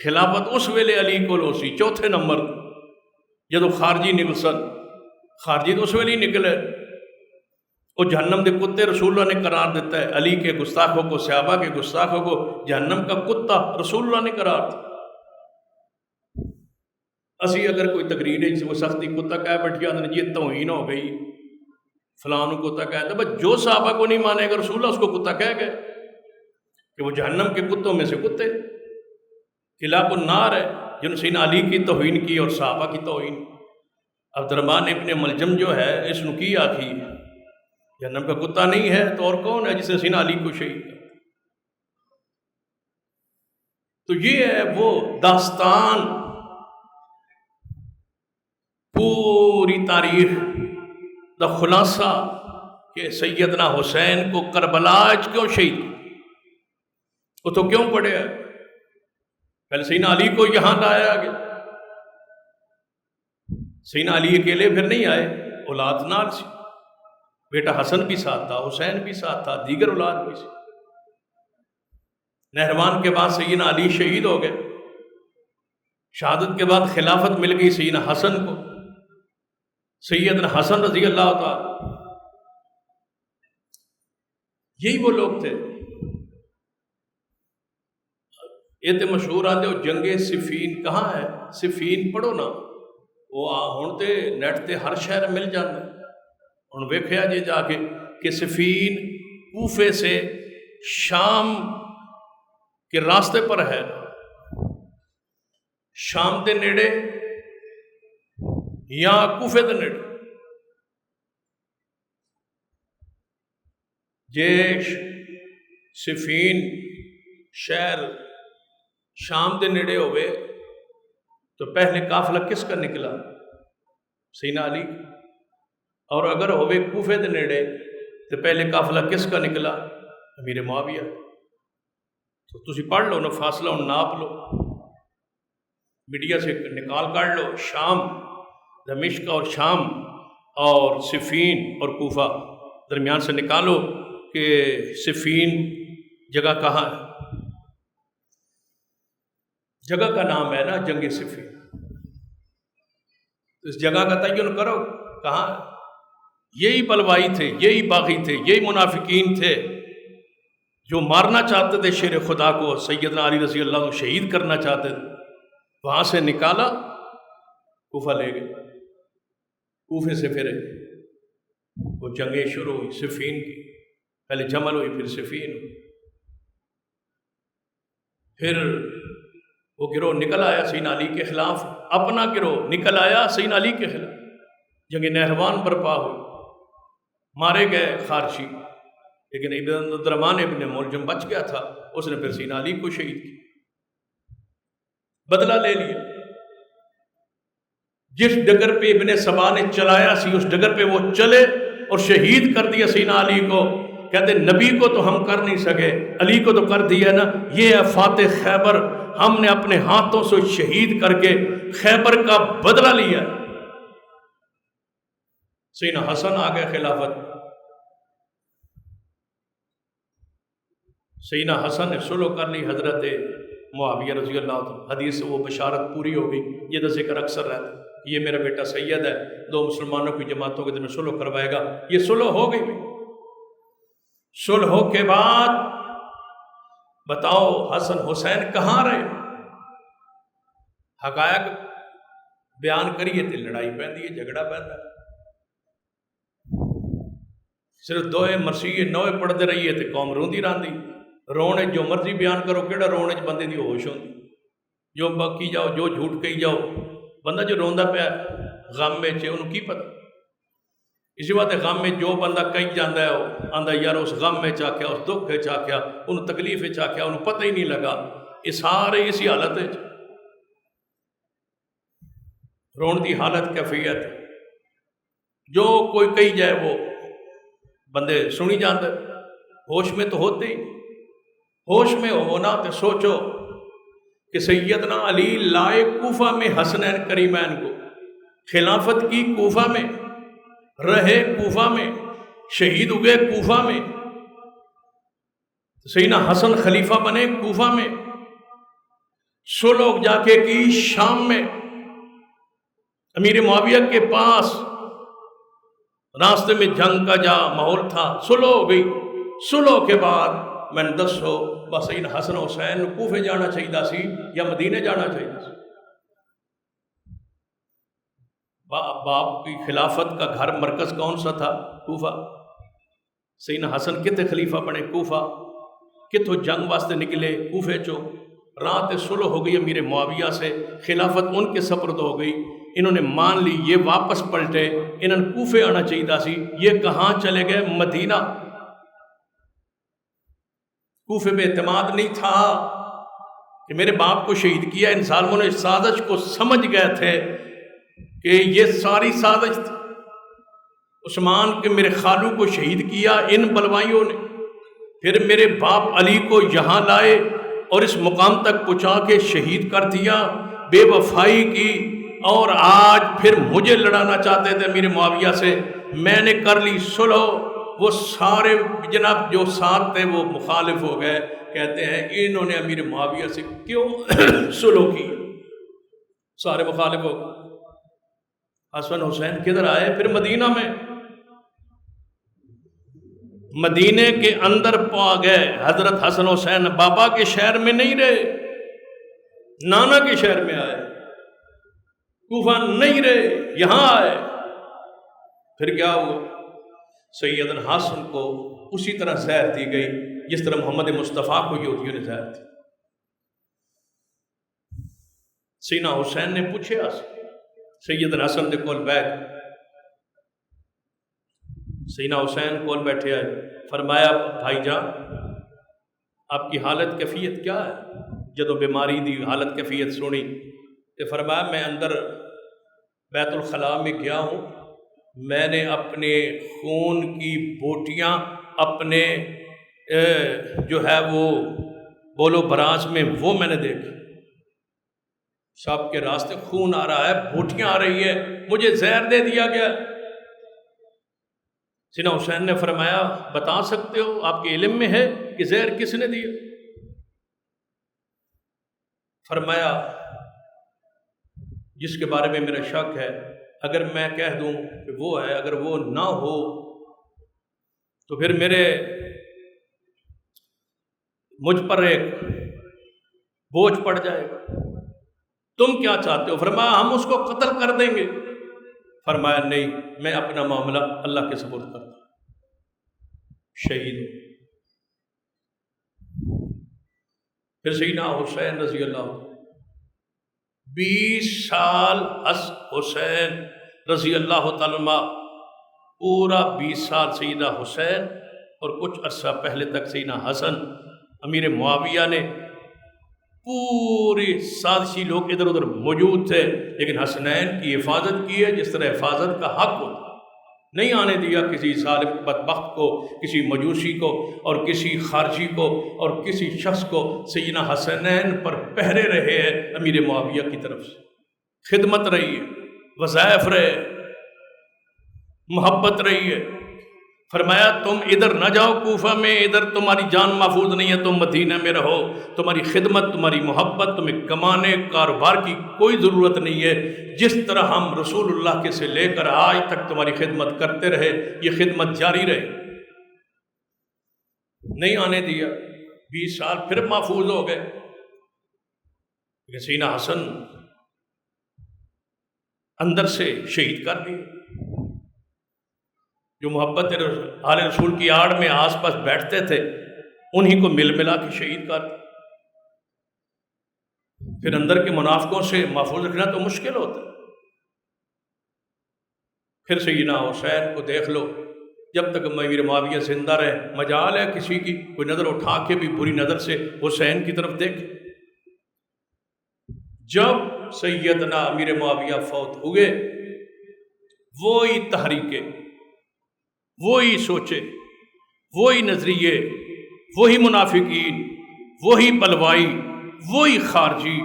خلافت اس ویلے علی کو ہو سی۔ چوتھے نمبر جدو خارجی نکلسن، خارجی تو اس ویلے ہی نکلے، وہ جہنم دے کتے رسول اللہ نے قرار دیتا ہے، علی کے گستاخوں کو، صحابہ کے گستاخوں کو جہنم کا کتا رسول اللہ نے قرار دیا۔ اسی اگر کوئی تقریر ہے وہ سختی کتا کہہ بیٹھ گیا یہ توہین ہو گئی، فلان کتا کہہ دے، بس جو صحابہ کو نہیں مانے گا رسول اللہ اس کو کتا کہہ گئے کہ وہ جہنم کے کتوں میں سے کتے۔ خلاف النار ہے جن سیدنا علی کی توہین کی اور صحابہ کی توہین۔ عبد الرحمن ابن ملجم جو ہے اس نے کی آخی جہنم کا کتا نہیں ہے تو اور کون ہے جس نے سیدنا علی کو شہید کیا؟ تو یہ ہے وہ داستان، پوری تاریخ دا خلاصہ کہ سیدنا حسین کو کربلا کیوں شہید، وہ تو کیوں پڑے ہے؟ پہلے سیدنا علی کو یہاں لایا گیا، سیدنا علی اکیلے پھر نہیں آئے، اولاد نال سی، بیٹا حسن بھی ساتھ تھا، حسین بھی ساتھ تھا، دیگر اولاد بھی سی۔ نہروان کے بعد سیدنا علی شہید ہو گئے، شہادت کے بعد خلافت مل گئی سیدنا حسن کو، سیدنا حسن رضی اللہ تعالی۔ یہی وہ لوگ تھے۔ یہ تو مشہور آتے ہو جنگ صفین کہاں ہے؟ صفین پڑھو نا، وہ ہوں تے نیٹ تے ہر شہر مل جانا۔ ہوں ویکھیا جی جا کے کہ صفین کوفے سے شام کے راستے پر ہے، شام دے نیڑے یا کوفے دے نیڑے۔ جے صفین شہر شام دے نیڑے ہوئے تو پہلے قافلہ کس کا نکلا؟ سیدنا علی۔ اور اگر ہوئے کوفے دے نیڑے تو پہلے قافلہ کس کا نکلا؟ امیر معاویہ۔ تو تسی پڑھ لو نا، فاصلہ ہوں ناپ لو، میڈیا سے نکال کر لو، شام دمشق اور شام اور صفین اور کوفہ درمیان سے نکالو کہ صفین جگہ کہاں ہے؟ جگہ کا نام ہے نا جنگ صفین۔ اس جگہ کا تعین کرو کہاں ہے؟ یہی بلوائی تھے، یہی باغی تھے، یہی منافقین تھے جو مارنا چاہتے تھے شیر خدا کو، سیدنا علی رضی اللہ عنہ شہید کرنا چاہتے تھے۔ وہاں سے نکالا، کوفہ لے گئے، کوفے سے پھر وہ جنگیں شروع ہوئی صفین کی، پہلے جمل ہوئی پھر صفین ہوئی۔ پھر وہ گروہ نکل آیا سیدنا علی کے خلاف، اپنا گروہ نکل آیا سیدنا علی کے خلاف، جنگ نہروان برپا ہوئی، مارے گئے خارشی، لیکن ابن عبدالرحمن ابن ملجم بچ گیا تھا، اس نے پھر سیدنا علی کو شہید کیا، بدلہ لے لیا۔ جس ڈگر پہ ابن سبا نے چلایا سی اس ڈگر پہ وہ چلے اور شہید کر دیا سیدنا علی کو۔ کہتے نبی کو تو ہم کر نہیں سکے، علی کو تو کر دیا نا، یہ ہے فاتح خیبر، ہم نے اپنے ہاتھوں سے شہید کر کے خیبر کا بدلہ لیا۔ سیدنا حسن آ گئے خلافت، سیدنا حسن نے صلح کر لی حضرت معاویہ رضی اللہ عنہ، حدیث سے وہ بشارت پوری ہو گئی، یہ تو ذکر اکثر رہتا ہے، یہ میرا بیٹا سید ہے، دو مسلمانوں کی جماعتوں کے دن صلح کروائے گا، یہ صلح ہو گئی۔ صلح کے بعد بتاؤ حسن حسین کہاں رہے؟ حقائق بیان کریے تے لڑائی پہندی ہے، جھگڑا پہندا ہے، صرف دوئے مرثیے نوے پڑھتے رہیے تے قوم روندی راندی، رونے جو مرضی بیان کرو، کیڑا رونے چ بندے دی ہوش ہوندی، جو بکی جاؤ، جو جھوٹ کہی جاؤ، بندہ جو روندا پیا غم میں چ انہوں کی پتہ۔ اسی بات غم میں جو بندہ کہی جاندہ ہے وہ آندہ یار اس غم میں چاکیا، اس دکھ میں چاکیا، انہوں تکلیف میں چاکیا، انہوں پتہ ہی نہیں لگا، یہ سارے اسی حالت ہے، رون دی حالت کیفیت، جو کوئی کہی جائے وہ بندے سنی جاندے، ہوش میں تو ہوتے ہی، ہوش میں ہونا تو سوچو کہ سیدنا علی لائے کوفہ میں حسنین کریمین کو، خلافت کی کوفہ میں، رہے کوفہ میں، شہید ہوئے کوفہ میں، سیدنا حسن خلیفہ بنے کوفہ میں، صلح جا کے کی شام میں، امیر معاویہ کے پاس راستے میں جنگ کا جا ماحول تھا، صلح ہو گئی۔ صلح کے بعد میں نے دسو بس سیدنا حسن حسین کوفے جانا چاہیے سی یا مدینے جانا چاہیے سی؟ باپ کی خلافت کا گھر مرکز کون سا تھا؟ کوفہ۔ سیدنا حسن کتے خلیفہ بنے؟ کوفہ۔ کتوں جنگ واسطے نکلے؟ کوفے چو۔ رات صلح ہو گئی امیر معاویہ سے، خلافت ان کے سپرد ہو گئی، انہوں نے مان لی، یہ واپس پلٹے، انہوں نے کوفے آنا چاہیے سی، یہ کہاں چلے گئے؟ مدینہ۔ کوفے پہ اعتماد نہیں تھا کہ میرے باپ کو شہید کیا، ان ظالموں نے سازش کو سمجھ گئے تھے کہ یہ ساری سازش تھی، عثمان کے میرے خالو کو شہید کیا ان بلوائیوں نے، پھر میرے باپ علی کو یہاں لائے اور اس مقام تک پہنچا کے شہید کر دیا، بے وفائی کی، اور آج پھر مجھے لڑانا چاہتے تھے امیر معاویہ سے۔ میں نے کر لی صلح، وہ سارے جناب جو ساتھ تھے وہ مخالف ہو گئے، کہتے ہیں انہوں نے امیر معاویہ سے کیوں سلوک کی؟ سارے مخالف ہو گئے۔ حسن حسین کدھر آئے؟ پھر مدینہ میں، مدینے کے اندر پا گئے۔ حضرت حسن حسین بابا کے شہر میں نہیں رہے، نانا کے شہر میں آئے، کوفہ نہیں رہے، یہاں آئے۔ پھر کیا ہوا؟ سیدنا حسن کو اسی طرح زہر دی گئی جس طرح محمد مصطفیٰ کو یہودیوں نے زہر دی۔ سیدنا حسین نے پوچھا سیدنا حسن دے کول بیٹھ، سیدنا حسین کول بیٹھے آئے، فرمایا بھائی جان آپ کی حالت کیفیت کیا ہے؟ جدو بیماری دی حالت کیفیت سنی تو فرمایا میں اندر بیت الخلاء میں گیا ہوں، میں نے اپنے خون کی بوٹیاں اپنے جو ہے وہ بولو براز میں وہ میں نے دیکھی، سب کے راستے خون آ رہا ہے، بوٹیاں آ رہی ہے، مجھے زہر دے دیا گیا۔ سیدنا حسین نے فرمایا بتا سکتے ہو، آپ کے علم میں ہے کہ زہر کس نے دیا؟ فرمایا جس کے بارے میں میرا شک ہے، اگر میں کہہ دوں کہ وہ ہے، اگر وہ نہ ہو تو پھر مجھ پر ایک بوجھ پڑ جائے گا، تم کیا چاہتے ہو؟ فرمایا ہم اس کو قتل کر دیں گے۔ فرمایا نہیں، میں اپنا معاملہ اللہ کے سپرد کرتا ہوں، شہید ہوں۔ پھر سیدنا حسین رضی اللہ عنہ 20 سال حسین رضی اللہ تعالیٰ عنہ، پورا 20 سال سیدنا حسین اور کچھ عرصہ پہلے تک سیدنا حسن امیر معاویہ نے پوری سازشی لوگ ادھر ادھر موجود تھے، لیکن حسنین کی حفاظت کی ہے جس طرح حفاظت کا حق ہوتا، نہیں آنے دیا کسی ظالم بدبخت کو، کسی مجوسی کو اور کسی خارجی کو اور کسی شخص کو۔ سیدنا حسنین پر پہرے رہے ہیں امیر معاویہ کی طرف سے، خدمت رہی ہے، وظائف رہے، محبت رہی ہے۔ فرمایا تم ادھر نہ جاؤ کوفہ میں، ادھر تمہاری جان محفوظ نہیں ہے، تم مدینہ میں رہو، تمہاری خدمت، تمہاری محبت، تمہیں کمانے کاروبار کی کوئی ضرورت نہیں ہے، جس طرح ہم رسول اللہ کے سے لے کر آج تک تمہاری خدمت کرتے رہے، یہ خدمت جاری رہے۔ نہیں آنے دیا، 20 سال پھر محفوظ ہو گئے۔ سیدنا حسن اندر سے شہید کر دیے، جو محبت آل رسول کی آڑ میں آس پاس بیٹھتے تھے انہی کو مل ملا کے شہید کر دیا۔ پھر اندر کے منافقوں سے محفوظ رکھنا تو مشکل ہوتا ہے۔ پھر سیدنا حسین کو دیکھ لو، جب تک امیر معاویہ زندہ رہے، مجال ہے کسی کی کوئی نظر اٹھا کے بھی بری نظر سے حسین کی طرف دیکھے۔ جب سیدنا امیر معاویہ فوت ہوئے، وہی تحریکیں، وہی سوچے، وہی نظریے، وہی منافقین، وہی بلوائی، وہی خارجی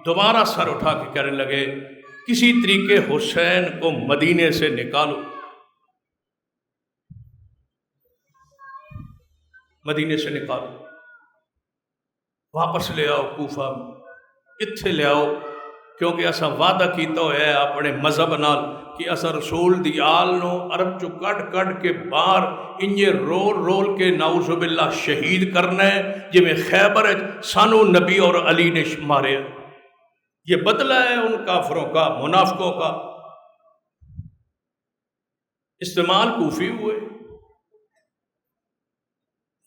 دوبارہ سر اٹھا کے کہنے لگے کسی طریقے حسین کو مدینے سے نکالو، مدینے سے نکالو، واپس لے آؤ کوفہ میں، اتھے لے آؤ، کیونکہ ایسا وعدہ کیتا ہے اپنے مذہب نال کہ اسا رسول دی آل نو عرب چو کٹ کے باہر انجے رول کے نعوذ باللہ شہید کرنا ہے، جی میں خیبر سانو نبی اور علی نے مارے۔ یہ بدلہ ہے ان کافروں کا، منافقوں کا۔ استعمال کوفی ہوئے،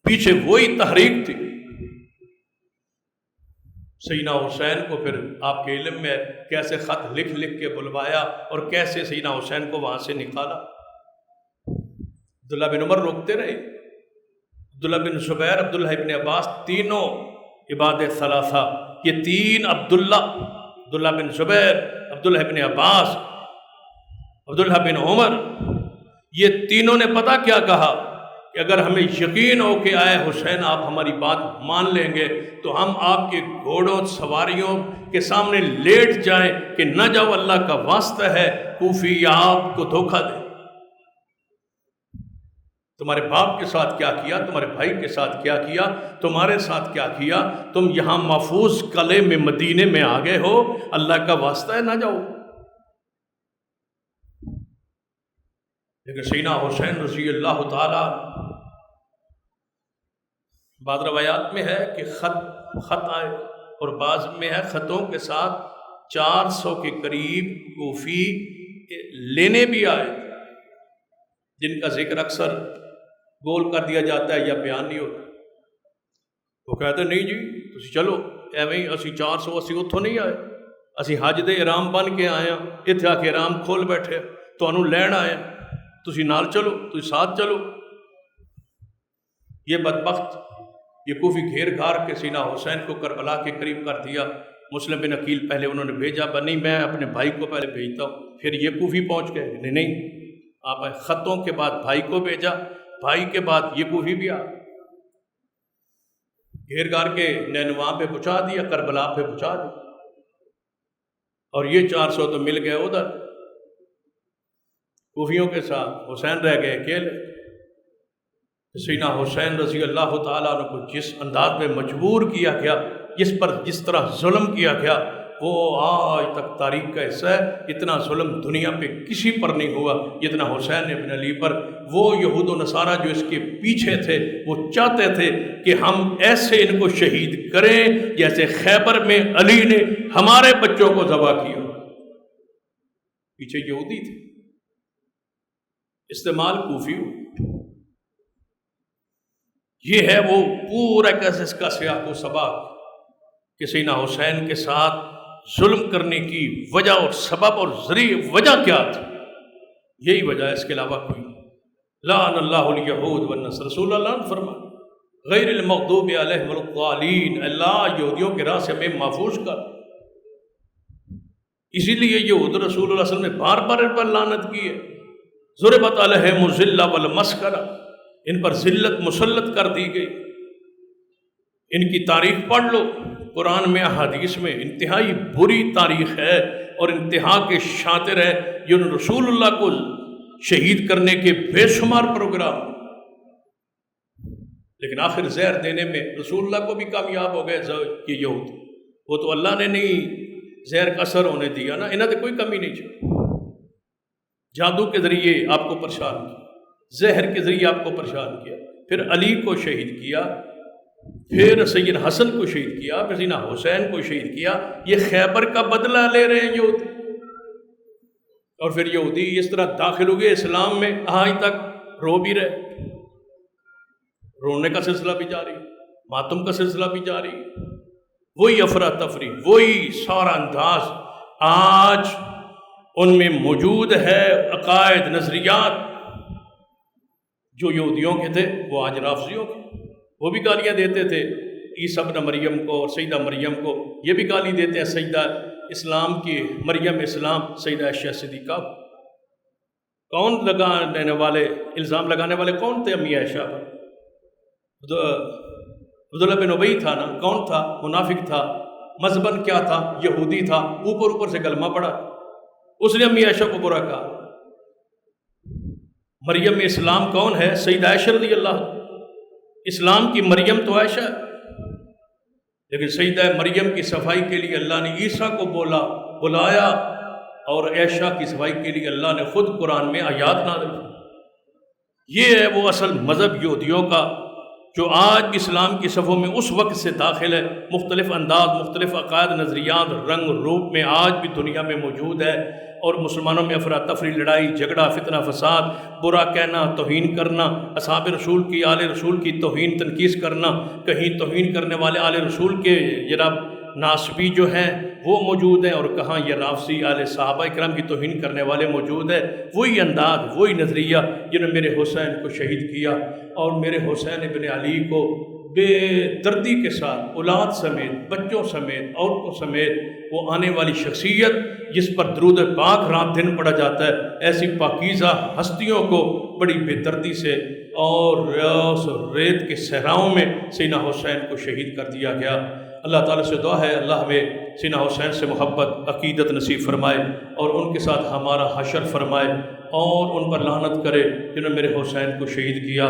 پیچھے وہی تحریک تھی۔ سیدنا حسین کو پھر آپ کے علم میں کیسے خط لکھ کے بلوایا اور کیسے سیدنا حسین کو وہاں سے نکالا۔ عبداللہ بن عمر روکتے رہے، عبداللہ بن زبیر، عبداللہ بن عباس، تینوں عباد ثلاثہ، یہ تین عبداللہ بن زبیر، عبداللہ بن عباس، عبداللہ بن عمر، یہ تینوں نے پتہ کیا کہا کہ اگر ہمیں یقین ہو کہ آئے حسین آپ ہماری بات مان لیں گے تو ہم آپ کے گھوڑوں سواریوں کے سامنے لیٹ جائیں کہ نہ جاؤ اللہ کا واسطہ ہے کوفی آپ کو دھوکہ دے۔ تمہارے باپ کے ساتھ کیا کیا، تمہارے بھائی کے ساتھ کیا کیا، تمہارے ساتھ کیا کیا، تم یہاں محفوظ قلعے میں مدینے میں آ گئے ہو، اللہ کا واسطہ ہے نہ جاؤ۔ لیکن سیدنا حسین رضی اللہ تعالی، بعض روایات میں ہے کہ خط آئے، اور بعض میں ہے خطوں کے ساتھ 400 کے قریب کوفی لینے بھی آئے، جن کا ذکر اکثر گول کر دیا جاتا ہے یا بیان نہیں ہوتا۔ وہ کہتے نہیں جی تسی چلو ایویں ہی، اسی 400 اسی اتھوں نہیں آئے، اسی حج دے احرام بن کے آئے ہیں، اتھے آ کے احرام کھول بیٹھے، تانوں لین آئے، تسی نال چلو، تسی ساتھ چلو۔ یہ بدبخت یہ کوفی گھیر گھار کے سیدنا حسین کو کربلا کے قریب کر دیا۔ مسلم بن عقیل پہلے انہوں نے بھیجا، نہیں میں اپنے بھائی کو پہلے بھیجتا ہوں، پھر یہ کوفی پہنچ گئے، نہیں آپ خطوں کے بعد بھائی کو بھیجا، بھائی کے بعد یہ کوفی بھی آ گھیر گھار کے نینوا پہ پہنچا دیا، کربلا پہ پہنچا دیا، اور یہ 400 تو مل گئے ادھر کوفیوں کے ساتھ، حسین رہ گئے اکیلے۔ سیدنا حسین رضی اللہ تعالیٰ عنہ کو جس انداز میں مجبور کیا گیا، جس طرح ظلم کیا گیا، وہ آج تک تاریخ کا حصہ ہے۔ اتنا ظلم دنیا پہ کسی پر نہیں ہوا جتنا حسین ابن علی پر۔ وہ یہود و نصارہ جو اس کے پیچھے تھے وہ چاہتے تھے کہ ہم ایسے ان کو شہید کریں جیسے خیبر میں علی نے ہمارے بچوں کو ذبح کیا۔ پیچھے یہودی تھے، استعمال کوفی ہو۔ یہ ہے وہ پورا اس کا سیاق و سباق کہ سیدنا حسین کے ساتھ ظلم کرنے کی وجہ اور سبب اور ذریعہ وجہ کیا تھی، یہی وجہ ہے، اس کے علاوہ کوئی نہیں۔ لعن اللہ الیہود والنصارى، رسول اللہ نے فرمایا غیر المغضوب علیہم الضالین، اللہ یہودیوں کے راہ سے ہمیں محفوظ کر۔ اسی لیے یہود رسول اللہ صلی اللہ علیہ وسلم نے بار بار ان پر لعنت کی ہے۔ ضربت علیہم الذلہ والمسکنہ، ان پر ذلت مسلط کر دی گئی۔ ان کی تاریخ پڑھ لو، قرآن میں احادیث میں انتہائی بری تاریخ ہے، اور انتہا کے شاطر ہے جنہوں نے رسول اللہ کو شہید کرنے کے بے شمار پروگرام، لیکن آخر زہر دینے میں رسول اللہ کو بھی کامیاب ہو گئے یہ یہود۔ وہ تو اللہ نے نہیں زہر کا اثر ہونے دیا نا، انہوں نے کوئی کمی نہیں چاہی۔ جادو کے ذریعے آپ کو پریشان کیا، زہر کے ذریعے آپ کو پریشان کیا، پھر علی کو شہید کیا، پھر سید حسن کو شہید کیا، پھر سیدنا حسین کو شہید کیا۔ یہ خیبر کا بدلہ لے رہے ہیں یہودی، اور پھر یہودی اس طرح داخل ہو گئے اسلام میں، آج تک رو بھی رہے، رونے کا سلسلہ بھی جاری، ماتم کا سلسلہ بھی جاری، وہی افراتفری، وہی سارا انداز آج ان میں موجود ہے۔ عقائد، نظریات جو یہودیوں کے تھے وہ آج رافضیوں کے، وہ بھی گالیاں دیتے تھے عیسیٰ ابن مریم کو اور سیدہ مریم کو، یہ بھی گالی دیتے ہیں سیدہ اسلام کی مریم اسلام سیدہ عائشہ صدیقہ کو۔ کون لگانے والے، الزام لگانے والے کون تھے امی عائشہ پر؟ عبداللہ بن ابی تھا نا، کون تھا؟ منافق تھا، مذہباً کیا تھا؟ یہودی تھا، اوپر سے کلمہ پڑا، اس نے امی عائشہ کو برا کہا۔ مریم اسلام کون ہے؟ سیدہ عائشہ رضی اللہ عنہ۔ اسلام کی مریم تو عائشہ ہے، لیکن سیدہ مریم کی صفائی کے لیے اللہ نے عیسیٰ کو بلایا، اور عائشہ کی صفائی کے لیے اللہ نے خود قرآن میں آیات نازل کی۔ یہ ہے وہ اصل مذہب یہودیوں کا، جو آج اسلام کی صفوں میں اس وقت سے داخل ہے، مختلف انداز، مختلف عقائد، نظریات، رنگ روپ میں آج بھی دنیا میں موجود ہے، اور مسلمانوں میں افراتفری، لڑائی جھگڑا، فتنہ فساد، برا کہنا، توہین کرنا، اصحاب رسول کی، آل رسول کی توہین تنقیص کرنا، کہیں توہین کرنے والے آل رسول کے جناب ناسبی جو ہیں وہ موجود ہیں، اور کہاں یہ رافضی آل صحابہ اکرام کی توہین کرنے والے موجود ہیں۔ وہی انداز، وہی نظریہ جنہوں نے میرے حسین کو شہید کیا، اور میرے حسین ابن علی کو بے دردی کے ساتھ اولاد سمیت، بچوں سمیت، عورتوں سمیت، وہ آنے والی شخصیت جس پر درود پاک رات دن پڑھا جاتا ہے، ایسی پاکیزہ ہستیوں کو بڑی بے دردی سے اور ریت کے صحراؤں میں سیدنا حسین کو شہید کر دیا گیا۔ اللہ تعالیٰ سے دعا ہے اللہ ہمیں سیدنا حسین سے محبت، عقیدت نصیب فرمائے، اور ان کے ساتھ ہمارا حشر فرمائے، اور ان پر لعنت کرے جنہوں نے میرے حسین کو شہید کیا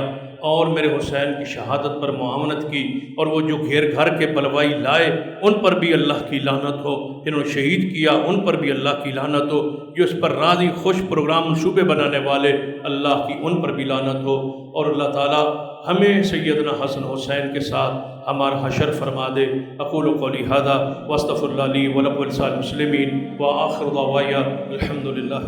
اور میرے حسین کی شہادت پر معاونت کی، اور وہ جو گھیر گھر کے بلوائی لائے ان پر بھی اللہ کی لعنت ہو، جنہوں نے شہید کیا ان پر بھی اللہ کی لعنت ہو، جو اس پر راضی خوش پروگرام منصوبے بنانے والے اللہ کی ان پر بھی لعنت ہو، اور اللہ تعالیٰ ہمیں سیدنا حسن حسین کے ساتھ ہمارا حشر فرما دے۔ اقول قولی ھذا واستغفر اللہ لی ولکم ولسائر المسلمین وآخر دعوایا الحمد للہ۔